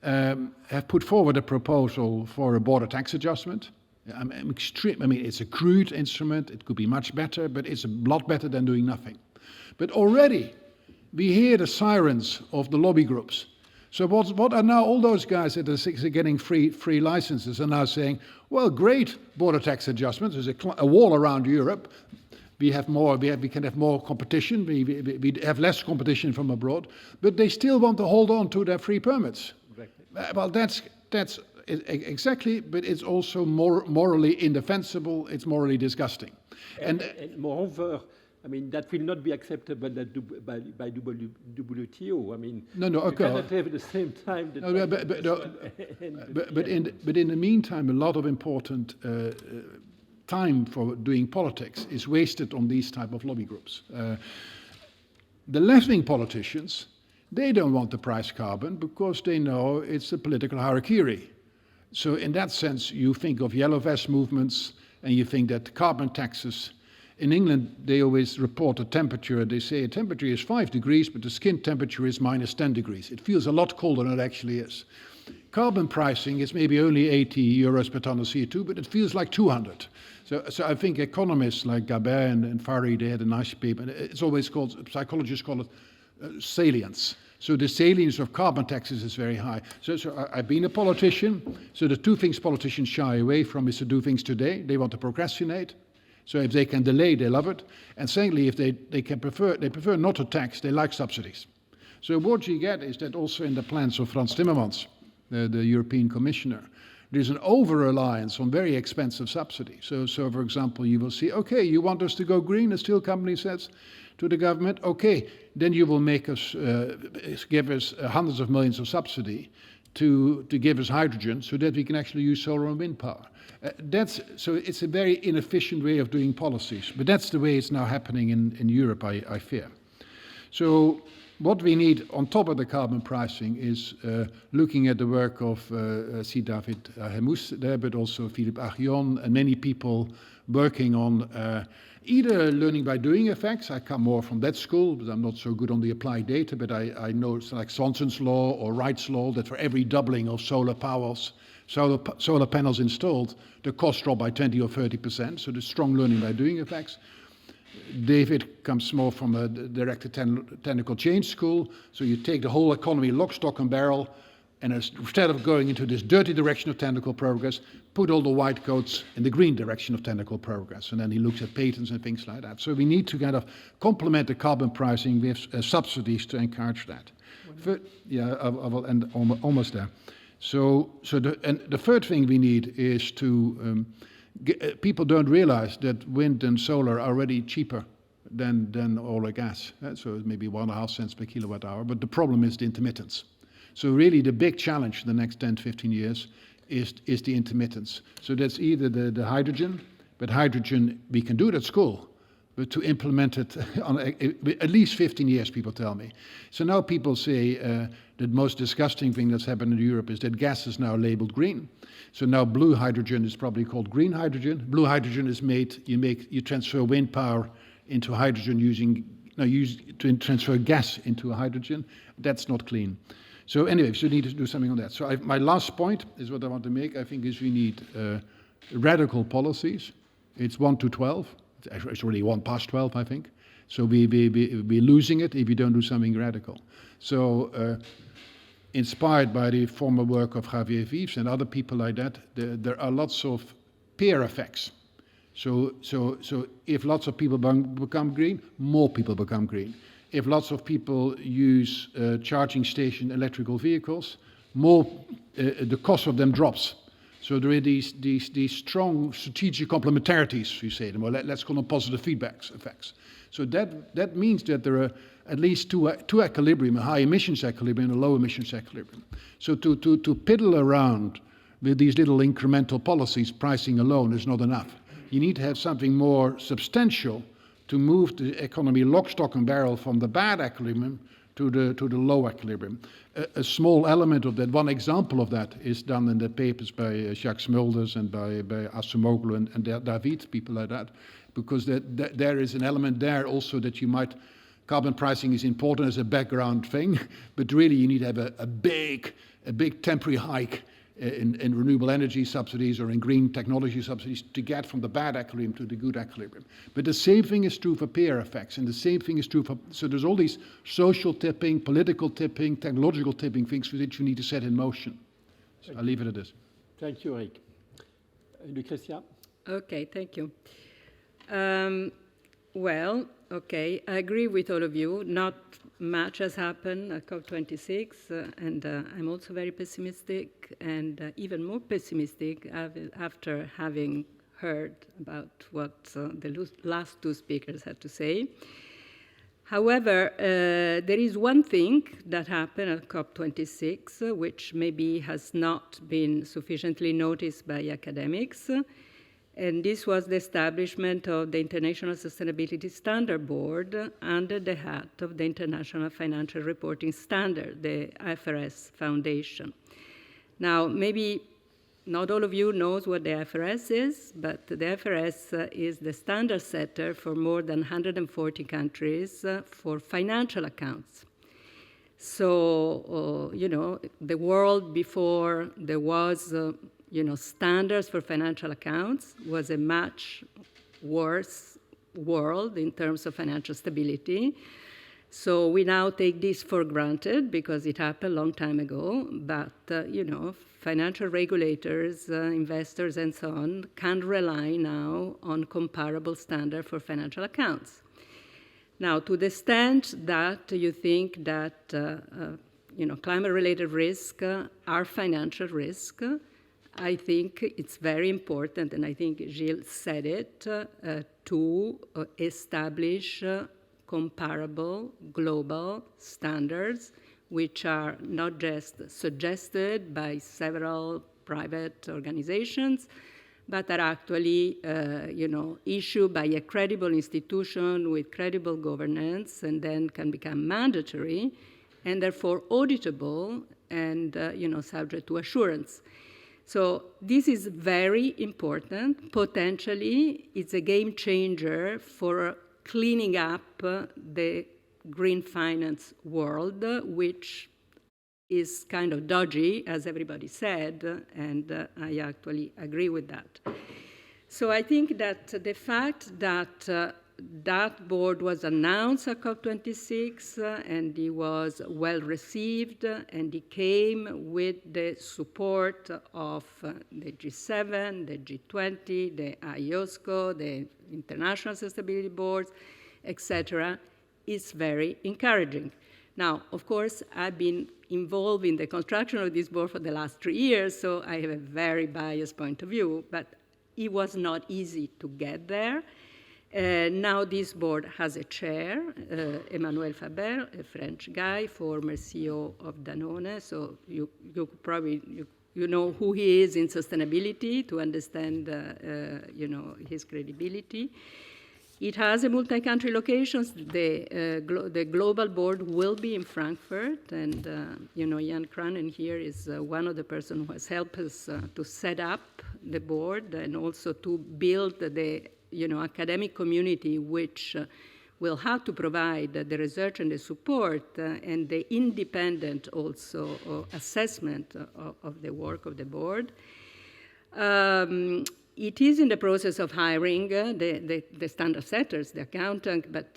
have put forward a proposal for a border tax adjustment. I'm extreme. I mean, it's a crude instrument. It could be much better, but it's a lot better than doing nothing. But already, we hear the sirens of the lobby groups. So what are now all those guys that are getting free licenses are now saying, well, great border tax adjustments. There's a wall around Europe. We can have more competition. We have less competition from abroad, but they still want to hold on to their free permits. Exactly. Well, that's exactly, but it's also morally indefensible. It's morally disgusting. And moreover, I mean, that will not be accepted by WTO. I mean, you cannot have at the same time. But in the meantime, a lot of important time for doing politics is wasted on these type of lobby groups. The left-wing politicians, they don't want to price carbon because they know it's a political harakiri. So in that sense, you think of yellow vest movements and you think that carbon taxes. In England, they always report a temperature. They say a temperature is 5 degrees, but the skin temperature is minus 10 degrees. It feels a lot colder than it actually is. Carbon pricing is maybe only 80 euros per ton of CO2, but it feels like 200. So I think economists like Gabet and Fari, they had a nice paper. And it's always called, psychologists call it salience. So the salience of carbon taxes is very high. So I've been a politician. So the two things politicians shy away from is to do things today. They want to procrastinate. So if they can delay, they love it. And secondly, if they prefer not to tax, they like subsidies. So what you get is that also in the plans of Frans Timmermans, the European Commissioner, there's an over-reliance on very expensive subsidies. So for example, you will see, okay, you want us to go green, the steel company says to the government, okay, then you will make us, give us hundreds of millions of subsidy to give us hydrogen so that we can actually use solar and wind power. So it's a very inefficient way of doing policies, but that's the way it's now happening in Europe, I fear. So what we need on top of the carbon pricing is looking at the work of C. David Hemus there, but also Philippe Aghion and many people working on either learning by doing effects. I come more from that school, but I'm not so good on the applied data, but I know it's like Swanson's law or Wright's law that for every doubling of solar panels installed, the cost drop by 20 or 30%. So the strong learning by doing effects. David comes more from a directed technical change school. So you take the whole economy lock, stock and barrel, and instead of going into this dirty direction of technical progress, put all the white coats in the green direction of technical progress. And then he looks at patents and things like that. So we need to kind of complement the carbon pricing with subsidies to encourage that. I will end almost there. So the third thing we need is to people don't realize that wind and solar are already cheaper than oil or gas. So it's maybe 1.5 cents per kilowatt hour. But the problem is the intermittence. So really the big challenge for the next 10 to 15 years is the intermittence. So that's either the hydrogen, but hydrogen we can do it at school, but to implement it on at least 15 years, people tell me. So now people say the most disgusting thing that's happened in Europe is that gas is now labeled green. So now blue hydrogen is probably called green hydrogen. Blue hydrogen is made, you transfer wind power into hydrogen to transfer gas into hydrogen. That's not clean. So anyway, so we need to do something on that. So my last point is what I want to make, I think, is we need radical policies. It's 1 to 12. It's already 1 past 12, I think. So we're losing it if we don't do something radical. So inspired by the former work of Javier Vives and other people like that, there are lots of peer effects. So if lots of people become green, more people become green. If lots of people use charging station electrical vehicles, more the cost of them drops. So there are these strong strategic complementarities, we say them, or let's call them positive feedback effects. So that means that there are at least two equilibrium, a high emissions equilibrium and a low emissions equilibrium. So to piddle around with these little incremental policies, pricing alone is not enough. You need to have something more substantial to move the economy lock, stock and barrel from the bad equilibrium to the low equilibrium. A small element of that, one example of that is done in the papers by Jacques Smulders and by Asumoglu and David, people like that, because there is an element there also that you might, carbon pricing is important as a background thing, but really you need to have a big temporary hike in renewable energy subsidies or in green technology subsidies to get from the bad equilibrium to the good equilibrium. But the same thing is true for peer effects, and the same thing is true for, so there's all these social tipping, political tipping, technological tipping things which we need to set in motion. So I'll leave it at this. Thank you, Rick. Lucrezia? Okay, thank you. Well, okay, I agree with all of you. Not much has happened at COP26, and I'm also very pessimistic, and even more pessimistic after having heard about what the last two speakers had to say. However, there is one thing that happened at COP26, which maybe has not been sufficiently noticed by academics, and this was the establishment of the International Sustainability Standard Board under the hat of the International Financial Reporting Standard, the IFRS Foundation. Now, maybe not all of you knows what the IFRS is, but the IFRS is the standard setter for more than 140 countries for financial accounts. So, the world before there was standards for financial accounts was a much worse world in terms of financial stability. So we now take this for granted because it happened a long time ago, but, financial regulators, investors, and so on can rely now on comparable standard for financial accounts. Now, to the extent that you think that, climate-related risks are financial risk, I think it's very important, and I think Gilles said it, to establish comparable global standards, which are not just suggested by several private organizations, but are actually, issued by a credible institution with credible governance, and then can become mandatory, and therefore auditable, and subject to assurance. So this is very important. Potentially, it's a game changer for cleaning up the green finance world, which is kind of dodgy, as everybody said, and I actually agree with that. So I think that the fact that that board was announced at COP26, and it was well received, and it came with the support of the G7, the G20, the IOSCO, the International Sustainability Boards, etc., is very encouraging. Now, of course, I've been involved in the construction of this board for the last 3 years, so I have a very biased point of view, but it was not easy to get there. Now this board has a chair, Emmanuel Faber, a French guy, former CEO of Danone, so you probably know who he is in sustainability to understand his credibility. It has a multi-country locations. The global board will be in Frankfurt, and Jan Kranen here is one of the persons who has helped us to set up the board and also to build the academic community, which will have to provide the research and the support and the independent also assessment of the work of the board. It is in the process of hiring the standard setters, the accountant, but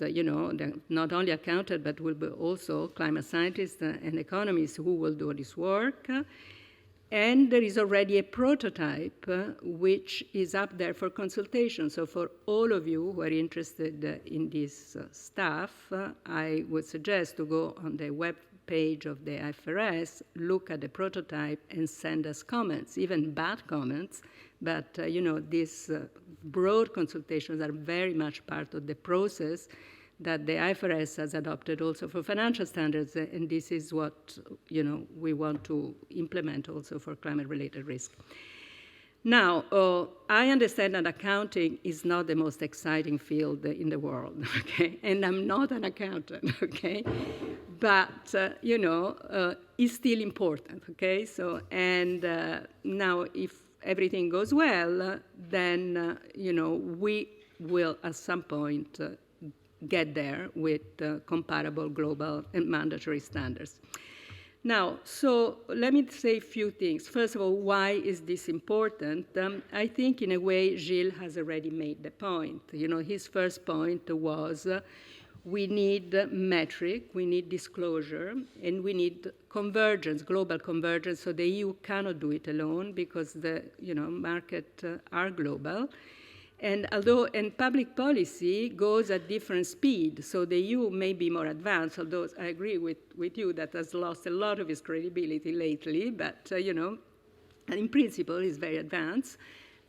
not only accountant, but will be also climate scientists and economists who will do this work. And there is already a prototype which is up there for consultation. So for all of you who are interested in this stuff, I would suggest to go on the web page of the IFRS, look at the prototype, and send us comments, even bad comments. But these broad consultations are very much part of the process that the IFRS has adopted also for financial standards, and this is what we want to implement also for climate-related risk. Now, I understand that accounting is not the most exciting field in the world, okay? And I'm not an accountant, okay? But, it's still important, okay? So, and now if everything goes well, then, we will at some point get there with comparable global and mandatory standards. Now, so let me say a few things. First of all, why is this important? I think in a way Gilles has already made the point. You know, his first point was we need metric, we need disclosure, and we need convergence, global convergence, so the EU cannot do it alone because the markets are global. And public policy goes at different speed, so the EU may be more advanced, although I agree with you that has lost a lot of its credibility lately, but, and in principle is very advanced.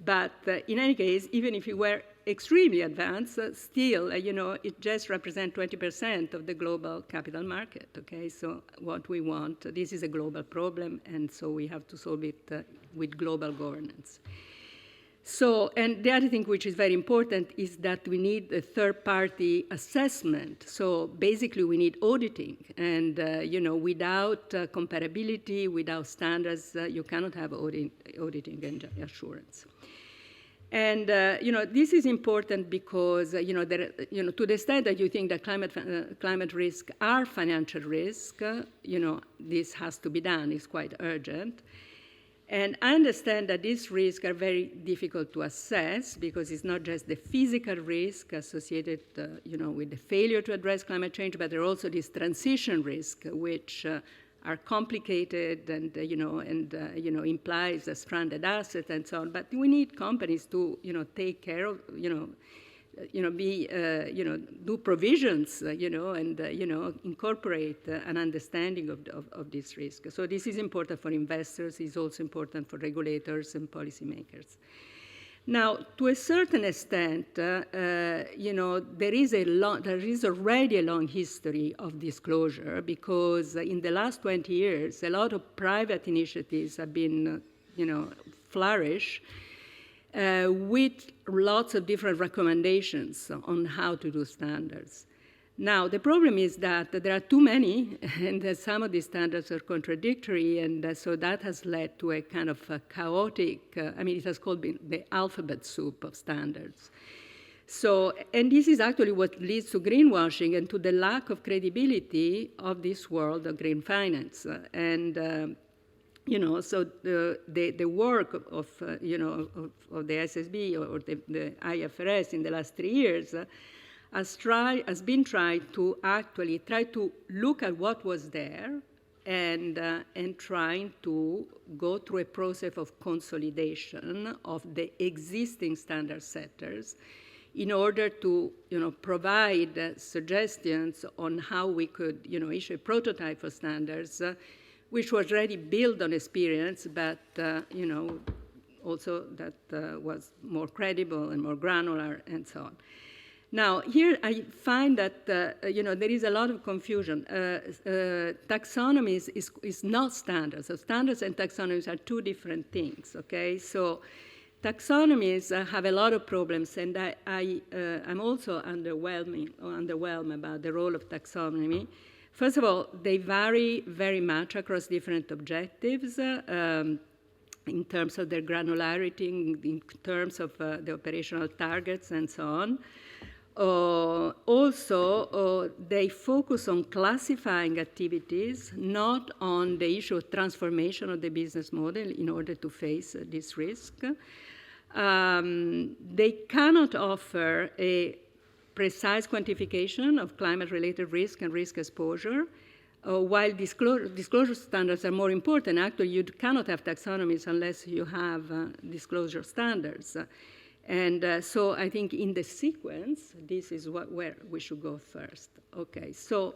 But in any case, even if it were extremely advanced, still, it just represents 20% of the global capital market, okay? So what we want, this is a global problem, and so we have to solve it with global governance. So, and the other thing which is very important is that we need a third-party assessment. So basically we need auditing, and without comparability, without standards, you cannot have auditing and assurance. And this is important because to the extent that you think that climate risk are financial risk, this has to be done. It's quite urgent. And I understand that these risks are very difficult to assess because it's not just the physical risk associated, with the failure to address climate change, but there are also these transition risks, which are complicated and implies a stranded asset and so on. But we need companies to take care of do provisions and incorporate an understanding of this risk. So this is important for investors. It's also important for regulators and policymakers. Now, to a certain extent, there is already a long history of disclosure because in the last 20 years, a lot of private initiatives have been, flourish with lots of different recommendations on how to do standards. Now, the problem is that there are too many, and some of these standards are contradictory, and so that has led to a kind of a chaotic, it has called the alphabet soup of standards. So, and this is actually what leads to greenwashing and to the lack of credibility of this world of green finance. And so the work of the SSB or the IFRS in the last 3 years has been tried to actually look at what was there and trying to go through a process of consolidation of the existing standard setters in order to provide suggestions on how we could issue a prototype for standards which was already built on experience, but also that was more credible and more granular and so on. Now, here I find that there is a lot of confusion. Taxonomies is not standards. So standards and taxonomies are two different things, okay? So taxonomies have a lot of problems, and I'm also underwhelmed about the role of taxonomy. First of all, they vary very much across different objectives in terms of their granularity, in terms of the operational targets, and so on. Also, they focus on classifying activities, not on the issue of transformation of the business model in order to face this risk. They cannot offer a precise quantification of climate-related risk and risk exposure, while disclosure standards are more important. Actually, you cannot have taxonomies unless you have disclosure standards. And so I think in the sequence, this is where we should go first. Okay, so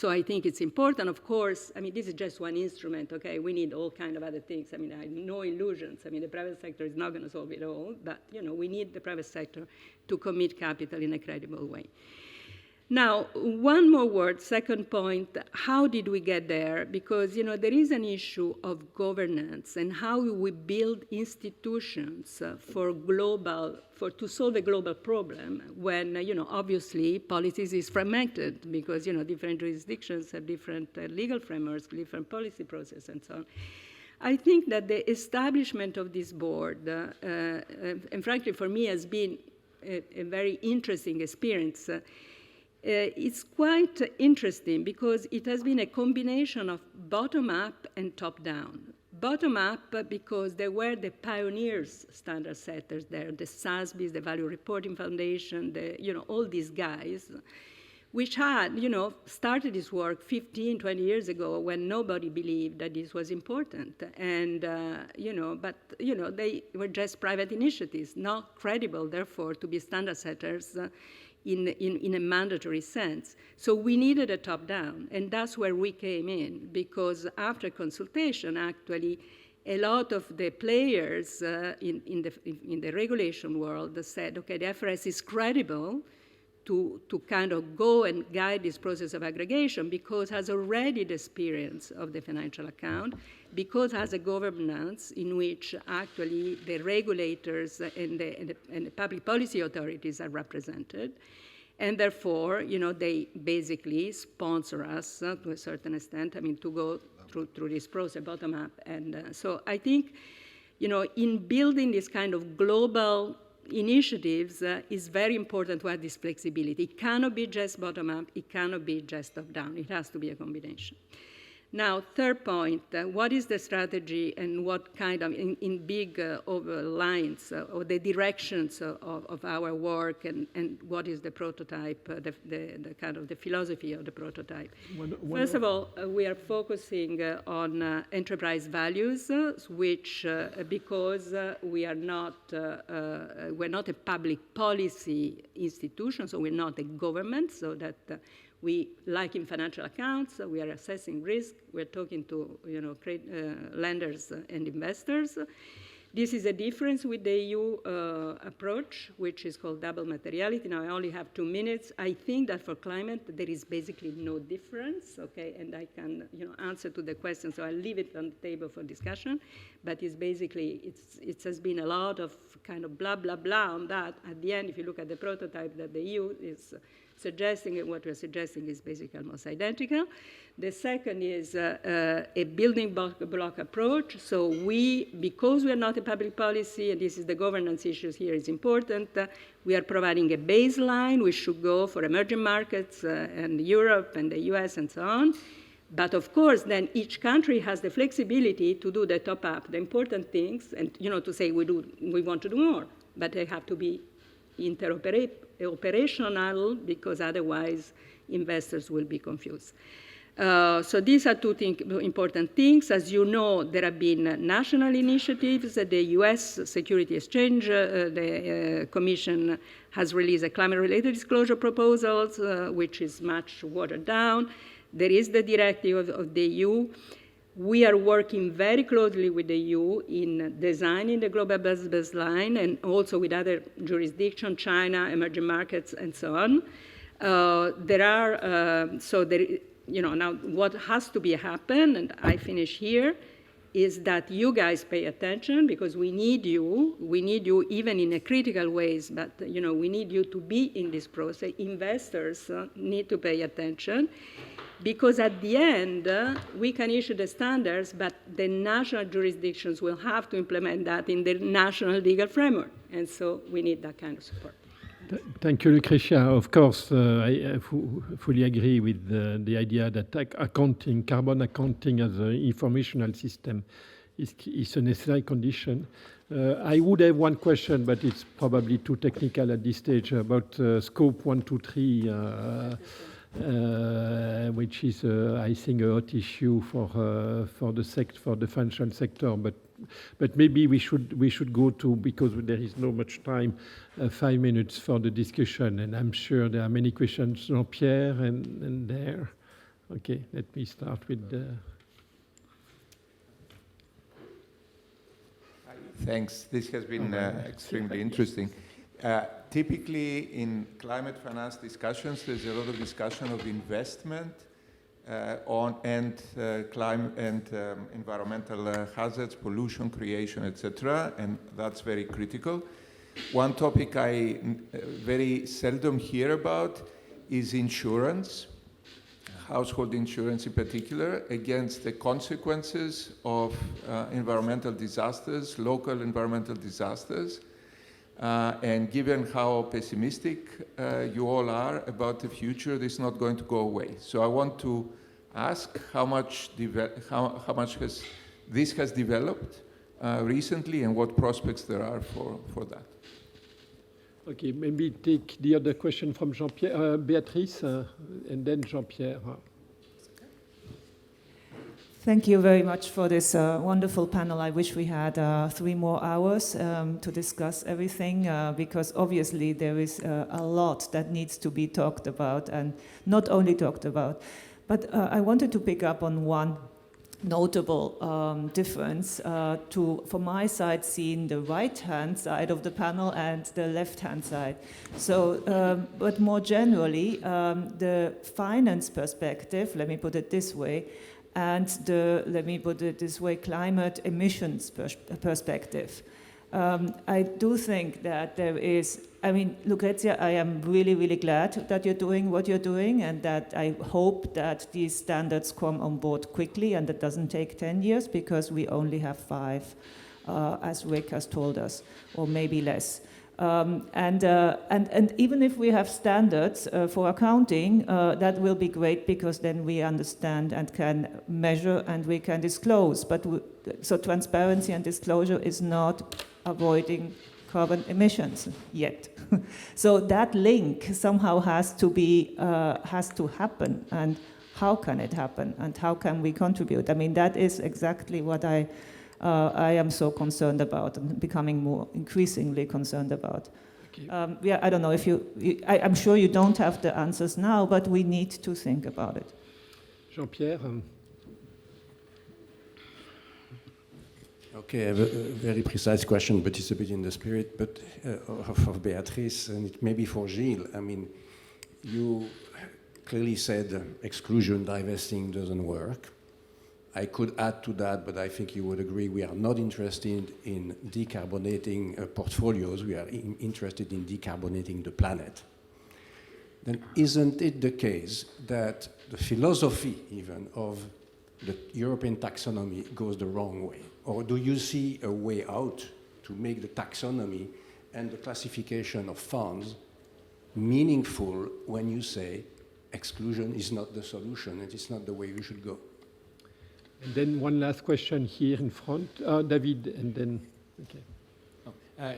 I think it's important, of course. This is just one instrument, okay? We need all kind of other things. I have no illusions. The private sector is not going to solve it all, but, we need the private sector to commit capital in a credible way. Now, one more word, second point, how did we get there? Because, there is an issue of governance and how we build institutions to solve a global problem when, obviously policies is fragmented because, different jurisdictions have different legal frameworks, different policy process, and so on. I think that the establishment of this board, and frankly for me has been a very interesting experience. It's quite interesting because it has been a combination of bottom-up and top-down. Bottom-up because they were the pioneers, standard setters there, the SASBs, the Value Reporting Foundation, all these guys, which had, started this work 15, 20 years ago when nobody believed that this was important. And, but they were just private initiatives, not credible, therefore, to be standard setters in a mandatory sense. So we needed a top-down, and that's where we came in, because after consultation, actually, a lot of the players in the regulation world said, okay, the FRS is credible to kind of go and guide this process of aggregation because has already the experience of the financial account, because has a governance in which actually the regulators and the public policy authorities are represented. And therefore, they basically sponsor us to a certain extent, to go through this process, bottom up. And so I think, in building this kind of global initiatives is very important to have this flexibility. It cannot be just bottom up, it cannot be just top down, it has to be a combination. Now, third point, what is the strategy and what kind of, in big lines, or the directions of our work and what is the prototype, the kind of the philosophy of the prototype? First of all, we are focusing on enterprise values, which, because we're not a public policy institution, so we're not a government, so that we, like in financial accounts, we are assessing risk. We're talking to lenders and investors. This is a difference with the EU approach, which is called double materiality. Now I only have 2 minutes. I think that for climate there is basically no difference, okay? And I can answer to the question, so I'll leave it on the table for discussion. But it's basically, it has been a lot of kind of blah, blah, blah on that. At the end, if you look at the prototype that the EU is suggesting, and what we're suggesting is basically almost identical. The second is a building block approach. So because we are not a public policy, and this is the governance issues here is important, we are providing a baseline. We should go for emerging markets and Europe and the US and so on. But of course, then each country has the flexibility to do the top up, the important things, and to say we want to do more, but they have to be operational, because otherwise investors will be confused. So these are two important things. As you know, there have been national initiatives. The US Security Exchange, the Commission has released a climate-related disclosure proposals, which is much watered down. There is the directive of the EU. We are working very closely with the EU in designing the global baseline and also with other jurisdictions, China, emerging markets, and so on. Now what has to be happen, and I finish here, is that you guys pay attention because we need you. We need you even in a critical ways, but we need you to be in this process. Investors need to pay attention. Because at the end, we can issue the standards, but the national jurisdictions will have to implement that in their national legal framework. And so we need that kind of support. Thank you, Lucrezia. Of course, I fully agree with the idea that carbon accounting as an informational system is a necessary condition. I would have one question, but it's probably too technical at this stage, about scope 1, 2, 3, which is, I think, a hot issue for the financial sector. But maybe we should go to, because there is no much time, 5 minutes for the discussion, and I'm sure there are many questions, Jean-Pierre and there. Okay, let me start with the. Thanks. This has been extremely interesting. Typically, in climate finance discussions, there's a lot of discussion of investment climate and environmental hazards, pollution, creation, etc., and that's very critical. One topic I very seldom hear about is insurance, household insurance in particular, against the consequences of environmental disasters, local environmental disasters. And given how pessimistic you all are about the future, this is not going to go away. So I want to ask how much this has developed recently and what prospects there are for that. Okay, maybe take the other question from Jean-Pierre, Béatrice, and then Jean-Pierre. Thank you very much for this wonderful panel. I wish we had 3 more hours to discuss everything, because obviously there is a lot that needs to be talked about, and not only talked about. But I wanted to pick up on one notable difference from my side, seeing the right-hand side of the panel and the left-hand side. So, but more generally, the finance perspective, let me put it this way, and the, let me put it this way, climate emissions perspective. I do think that there is, I mean, Lucrezia, I am really, really glad that you're doing what you're doing, and that I hope that these standards come on board quickly and it doesn't take 10 years, because we only have 5, as Rick has told us, or maybe less. And even if we have standards for accounting, that will be great, because then we understand and can measure and we can disclose. But so transparency and disclosure is not avoiding carbon emissions yet. So that link somehow has to happen. And how can it happen? And how can we contribute? I mean, that is exactly what I am so concerned about, and becoming more increasingly concerned about. Okay. Yeah, I don't know if I'm sure you don't have the answers now, but we need to think about it. Jean-Pierre. Okay, I have a very precise question, but it's a bit in the spirit of Beatrice, and it may be for Gilles. I mean, you clearly said exclusion, divesting doesn't work. I could add to that, but I think you would agree, we are not interested in decarbonating portfolios, we are interested in decarbonating the planet. Then isn't it the case that the philosophy even of the European taxonomy goes the wrong way? Or do you see a way out to make the taxonomy and the classification of funds meaningful when you say exclusion is not the solution and it's not the way we should go? And then one last question here in front, David, and then, okay.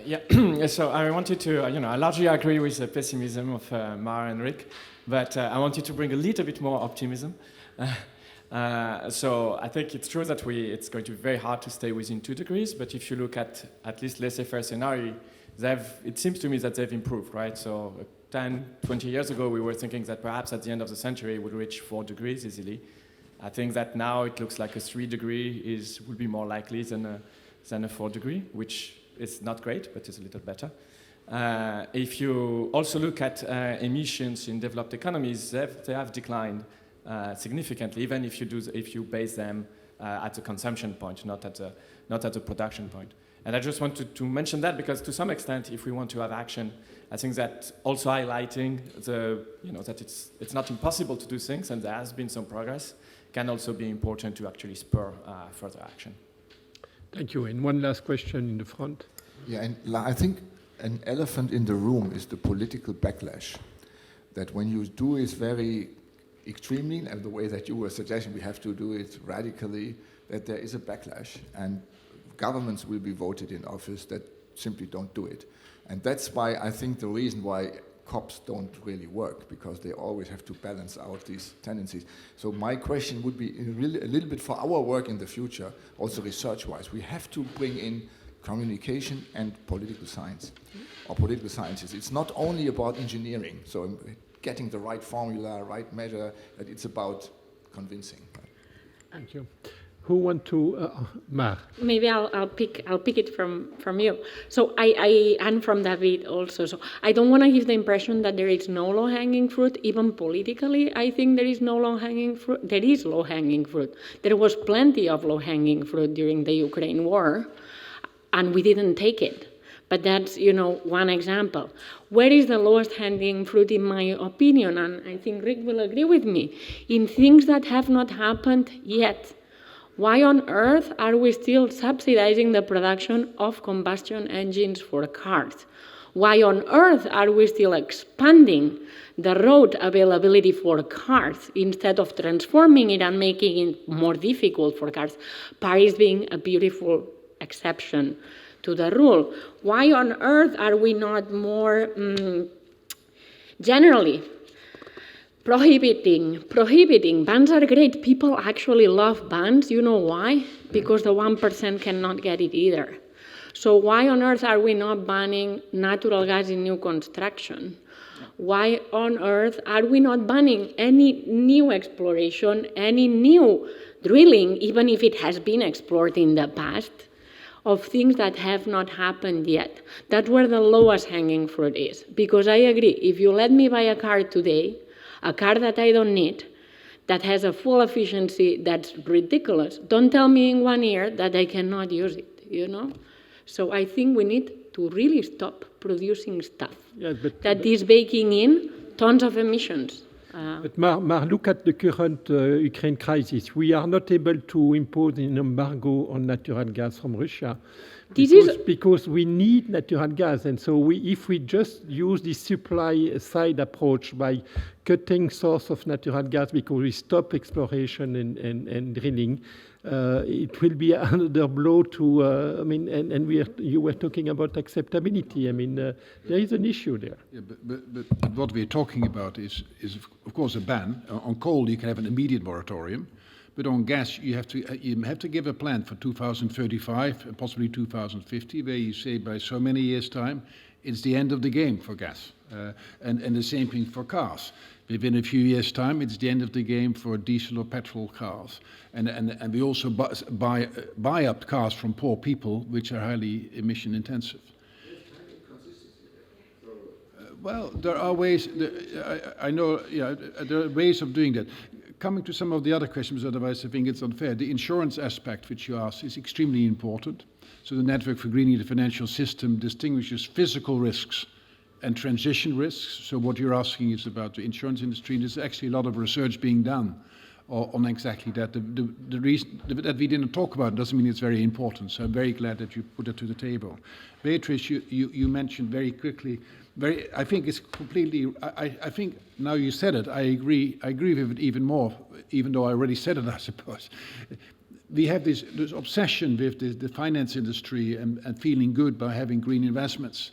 Yeah, so I wanted to, I largely agree with the pessimism of Mara and Rick, but I wanted to bring a little bit more optimism. So I think it's true that it's going to be very hard to stay within 2 degrees, but if you look at least laissez-faire scenario, it seems to me that they've improved, right? So 10, 20 years ago, we were thinking that perhaps at the end of the century, it would reach 4 degrees easily. I think that now it looks like a 3 degree would be more likely than a 4 degree, which is not great, but is a little better. If you also look at emissions in developed economies, they have declined significantly, even if you base them at the consumption point, not at the production point. And I just wanted to mention that because, to some extent, if we want to have action, I think that also highlighting that it's not impossible to do things, and there has been some progress, can also be important to actually spur further action. Thank you. And one last question in the front. Yeah, and I think an elephant in the room is the political backlash. That when you do it very extremely, and the way that you were suggesting we have to do it radically, that there is a backlash. And governments will be voted in office that simply don't do it. And that's why I think the reason why COPs don't really work, because they always have to balance out these tendencies. So my question would be really a little bit for our work in the future, also research-wise. We have to bring in communication and political science, or political sciences. It's not only about engineering, so getting the right formula, right measure, that it's about convincing. Thank you. Who want to, Mar? Maybe I'll pick it from you. So and from David also. So I don't want to give the impression that there is no low-hanging fruit, even politically. I think there is no low-hanging fruit. There is low-hanging fruit. There was plenty of low-hanging fruit during the Ukraine war, and we didn't take it. But that's, one example. Where is the lowest hanging fruit, in my opinion? And I think Rick will agree with me. In things that have not happened yet, Why on earth are we still subsidizing the production of combustion engines for cars? Why on earth are we still expanding the road availability for cars instead of transforming it and making it more difficult for cars? Paris being a beautiful exception to the rule. Why on earth are we not more generally prohibiting? Bans are great. People actually love bans. You know why? Because the 1% cannot get it either. So why on earth are we not banning natural gas in new construction? Why on earth are we not banning any new exploration, any new drilling, even if it has been explored in the past, of things that have not happened yet? That's where the lowest hanging fruit is. Because I agree, if you let me buy a car today, a car that I don't need, that has a full efficiency that's ridiculous, don't tell me in 1 year that I cannot use it, you know? So I think we need to really stop producing stuff that is baking in tons of emissions. But Mark, look at the current Ukraine crisis. We are not able to impose an embargo on natural gas from Russia because we need natural gas. And so if we just use the supply side approach by cutting source of natural gas because we stop exploration and drilling, it will be another blow to, you were talking about acceptability. I mean, there is an issue there. Yeah, but what we're talking about is of course a ban. On coal, you can have an immediate moratorium, but on gas, you have to give a plan for 2035 and possibly 2050, where you say by so many years' time, it's the end of the game for gas, and the same thing for cars. Within a few years' time, it's the end of the game for diesel or petrol cars. And we also buy up cars from poor people, which are highly emission intensive. Well, there are ways, I know, there are ways of doing that. Coming to some of the other questions, otherwise I think it's unfair. The insurance aspect, which you asked, is extremely important. So the Network for Greening the Financial System distinguishes physical risks and transition risks. So what you're asking is about the insurance industry, and there's actually a lot of research being done on exactly that. The reason that we didn't talk about it doesn't mean it's very important, so I'm very glad that you put it to the table. Beatrice, you mentioned very quickly, I think it's completely, I think now you said it, I agree with it even more, even though I already said it, I suppose. We have this obsession with the finance industry and feeling good by having green investments.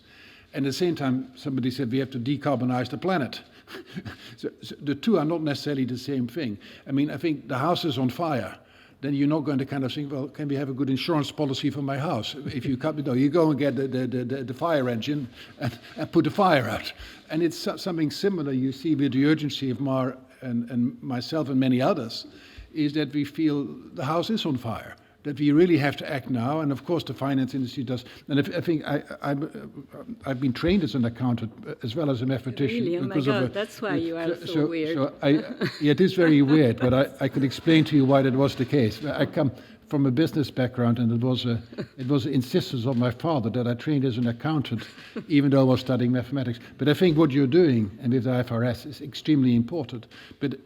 And at the same time, somebody said we have to decarbonize the planet. So the two are not necessarily the same thing. I mean, I think the house is on fire. Then you're not going to kind of think, well, can we have a good insurance policy for my house? If you can't, you go and get the fire engine and put the fire out. And it's something similar you see with the urgency of Mar and myself and many others, is that we feel the house is on fire, that we really have to act now, and of course the finance industry does. And I think I've been trained as an accountant as well as a mathematician. Really? Oh my God, that's why you are so weird. So it is very weird, but I could explain to you why that was the case. I come from a business background, and it was an insistence of my father that I trained as an accountant, even though I was studying mathematics. But I think what you're doing, and with the IFRS, is extremely important. But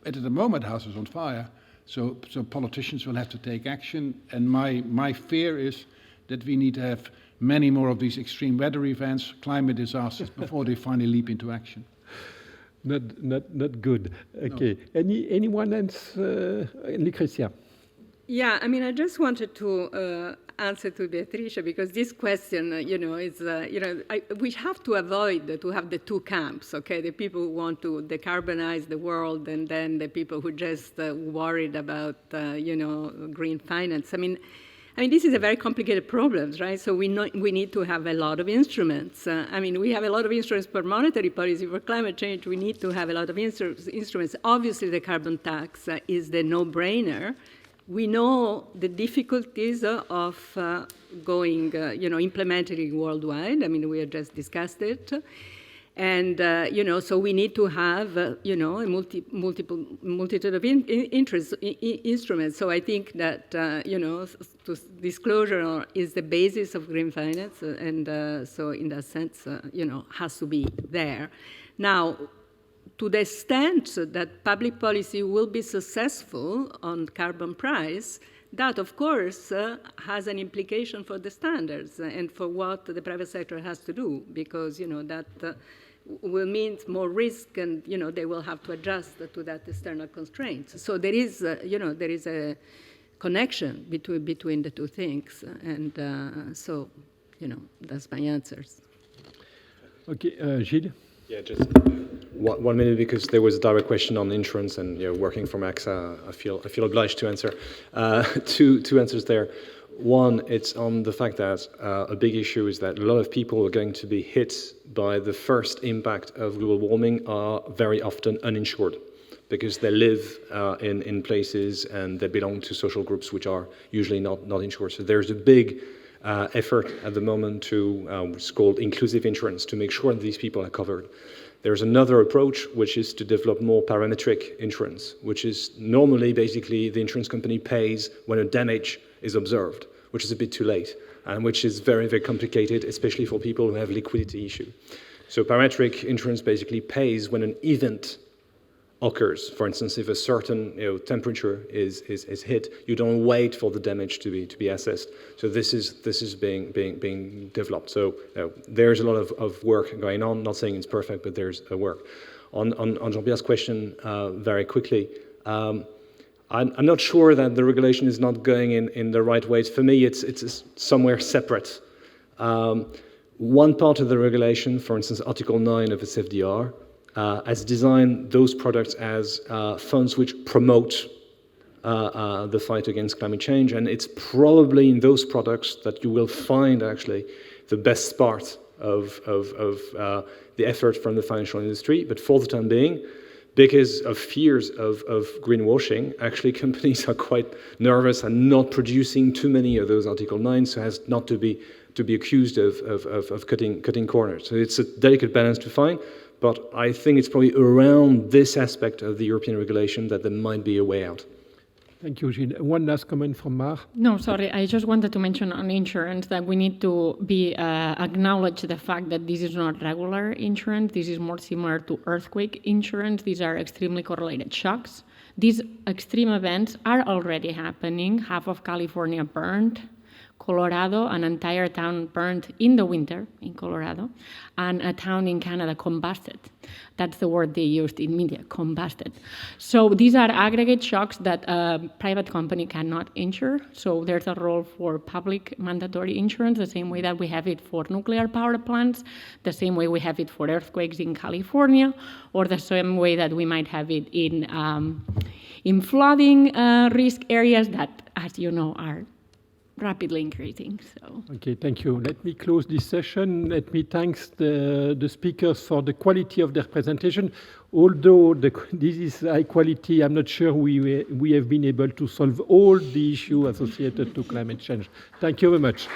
at the moment, the house is on fire. So politicians will have to take action, and my fear is that we need to have many more of these extreme weather events, climate disasters, before they finally leap into action. Not good. Okay. No. Anyone else? Lucrezia. Yeah, I mean, I just wanted to answer to Beatrice, because this question, is, we have to avoid to have the two camps, okay? The people who want to decarbonize the world, and then the people who just worried about, green finance. I mean, this is a very complicated problem, right? So we need to have a lot of instruments. We have a lot of instruments for monetary policy. For climate change, we need to have a lot of instruments. Obviously, the carbon tax is the no-brainer. We know the difficulties of implementing worldwide. I mean, we have just discussed it. And, so we need to have, a multitude of instruments. So I think that, disclosure is the basis of green finance. And so in that sense, has to be there. Now, to the extent that public policy will be successful on carbon price, that, of course, has an implication for the standards and for what the private sector has to do, because, that will mean more risk, and, they will have to adjust to that external constraint. So there is, a connection between the two things, and so, that's my answers. Okay, Gilles? Yeah, just 1 minute, because there was a direct question on insurance, and working from AXA, I feel obliged to answer. Two answers there. One, it's on the fact that a big issue is that a lot of people are going to be hit by the first impact of global warming are very often uninsured, because they live in places and they belong to social groups which are usually not insured. So there's a big effort at the moment to, it's called inclusive insurance, to make sure that these people are covered. There's another approach, which is to develop more parametric insurance, which is normally basically the insurance company pays when a damage is observed, which is a bit too late, and which is very, very complicated, especially for people who have liquidity issue. So parametric insurance basically pays when an event occurs. For instance, if a certain temperature is hit, you don't wait for the damage to be assessed. So this is being developed. So there's a lot of work going on. Not saying it's perfect, but there's a work. On Jean-Pierre's question, very quickly, I'm not sure that the regulation is not going in the right ways. For me, it's somewhere separate. One part of the regulation, for instance, Article 9 of the CFDR, has designed those products as funds which promote the fight against climate change, and it's probably in those products that you will find actually the best part of the effort from the financial industry. But for the time being, because of fears of greenwashing, actually companies are quite nervous and not producing too many of those Article 9, so as not to be accused of cutting corners. So it's a delicate balance to find. But I think it's probably around this aspect of the European regulation that there might be a way out. Thank you, Gilles. One last comment from Mar. No, sorry. I just wanted to mention on insurance that we need to acknowledge the fact that this is not regular insurance. This is more similar to earthquake insurance. These are extremely correlated shocks. These extreme events are already happening. Half of California burned. Colorado, an entire town burned in the winter in Colorado, and a town in Canada combusted. That's the word they used in media, combusted. So these are aggregate shocks that a private company cannot insure. So there's a role for public mandatory insurance, the same way that we have it for nuclear power plants, the same way we have it for earthquakes in California, or the same way that we might have it in flooding risk areas that, as you know, are rapidly increasing. So. Okay, thank you. Let me close this session. Let me thank the speakers for the quality of their presentation. Although this is high quality, I'm not sure we have been able to solve all the issues associated to climate change. Thank you very much.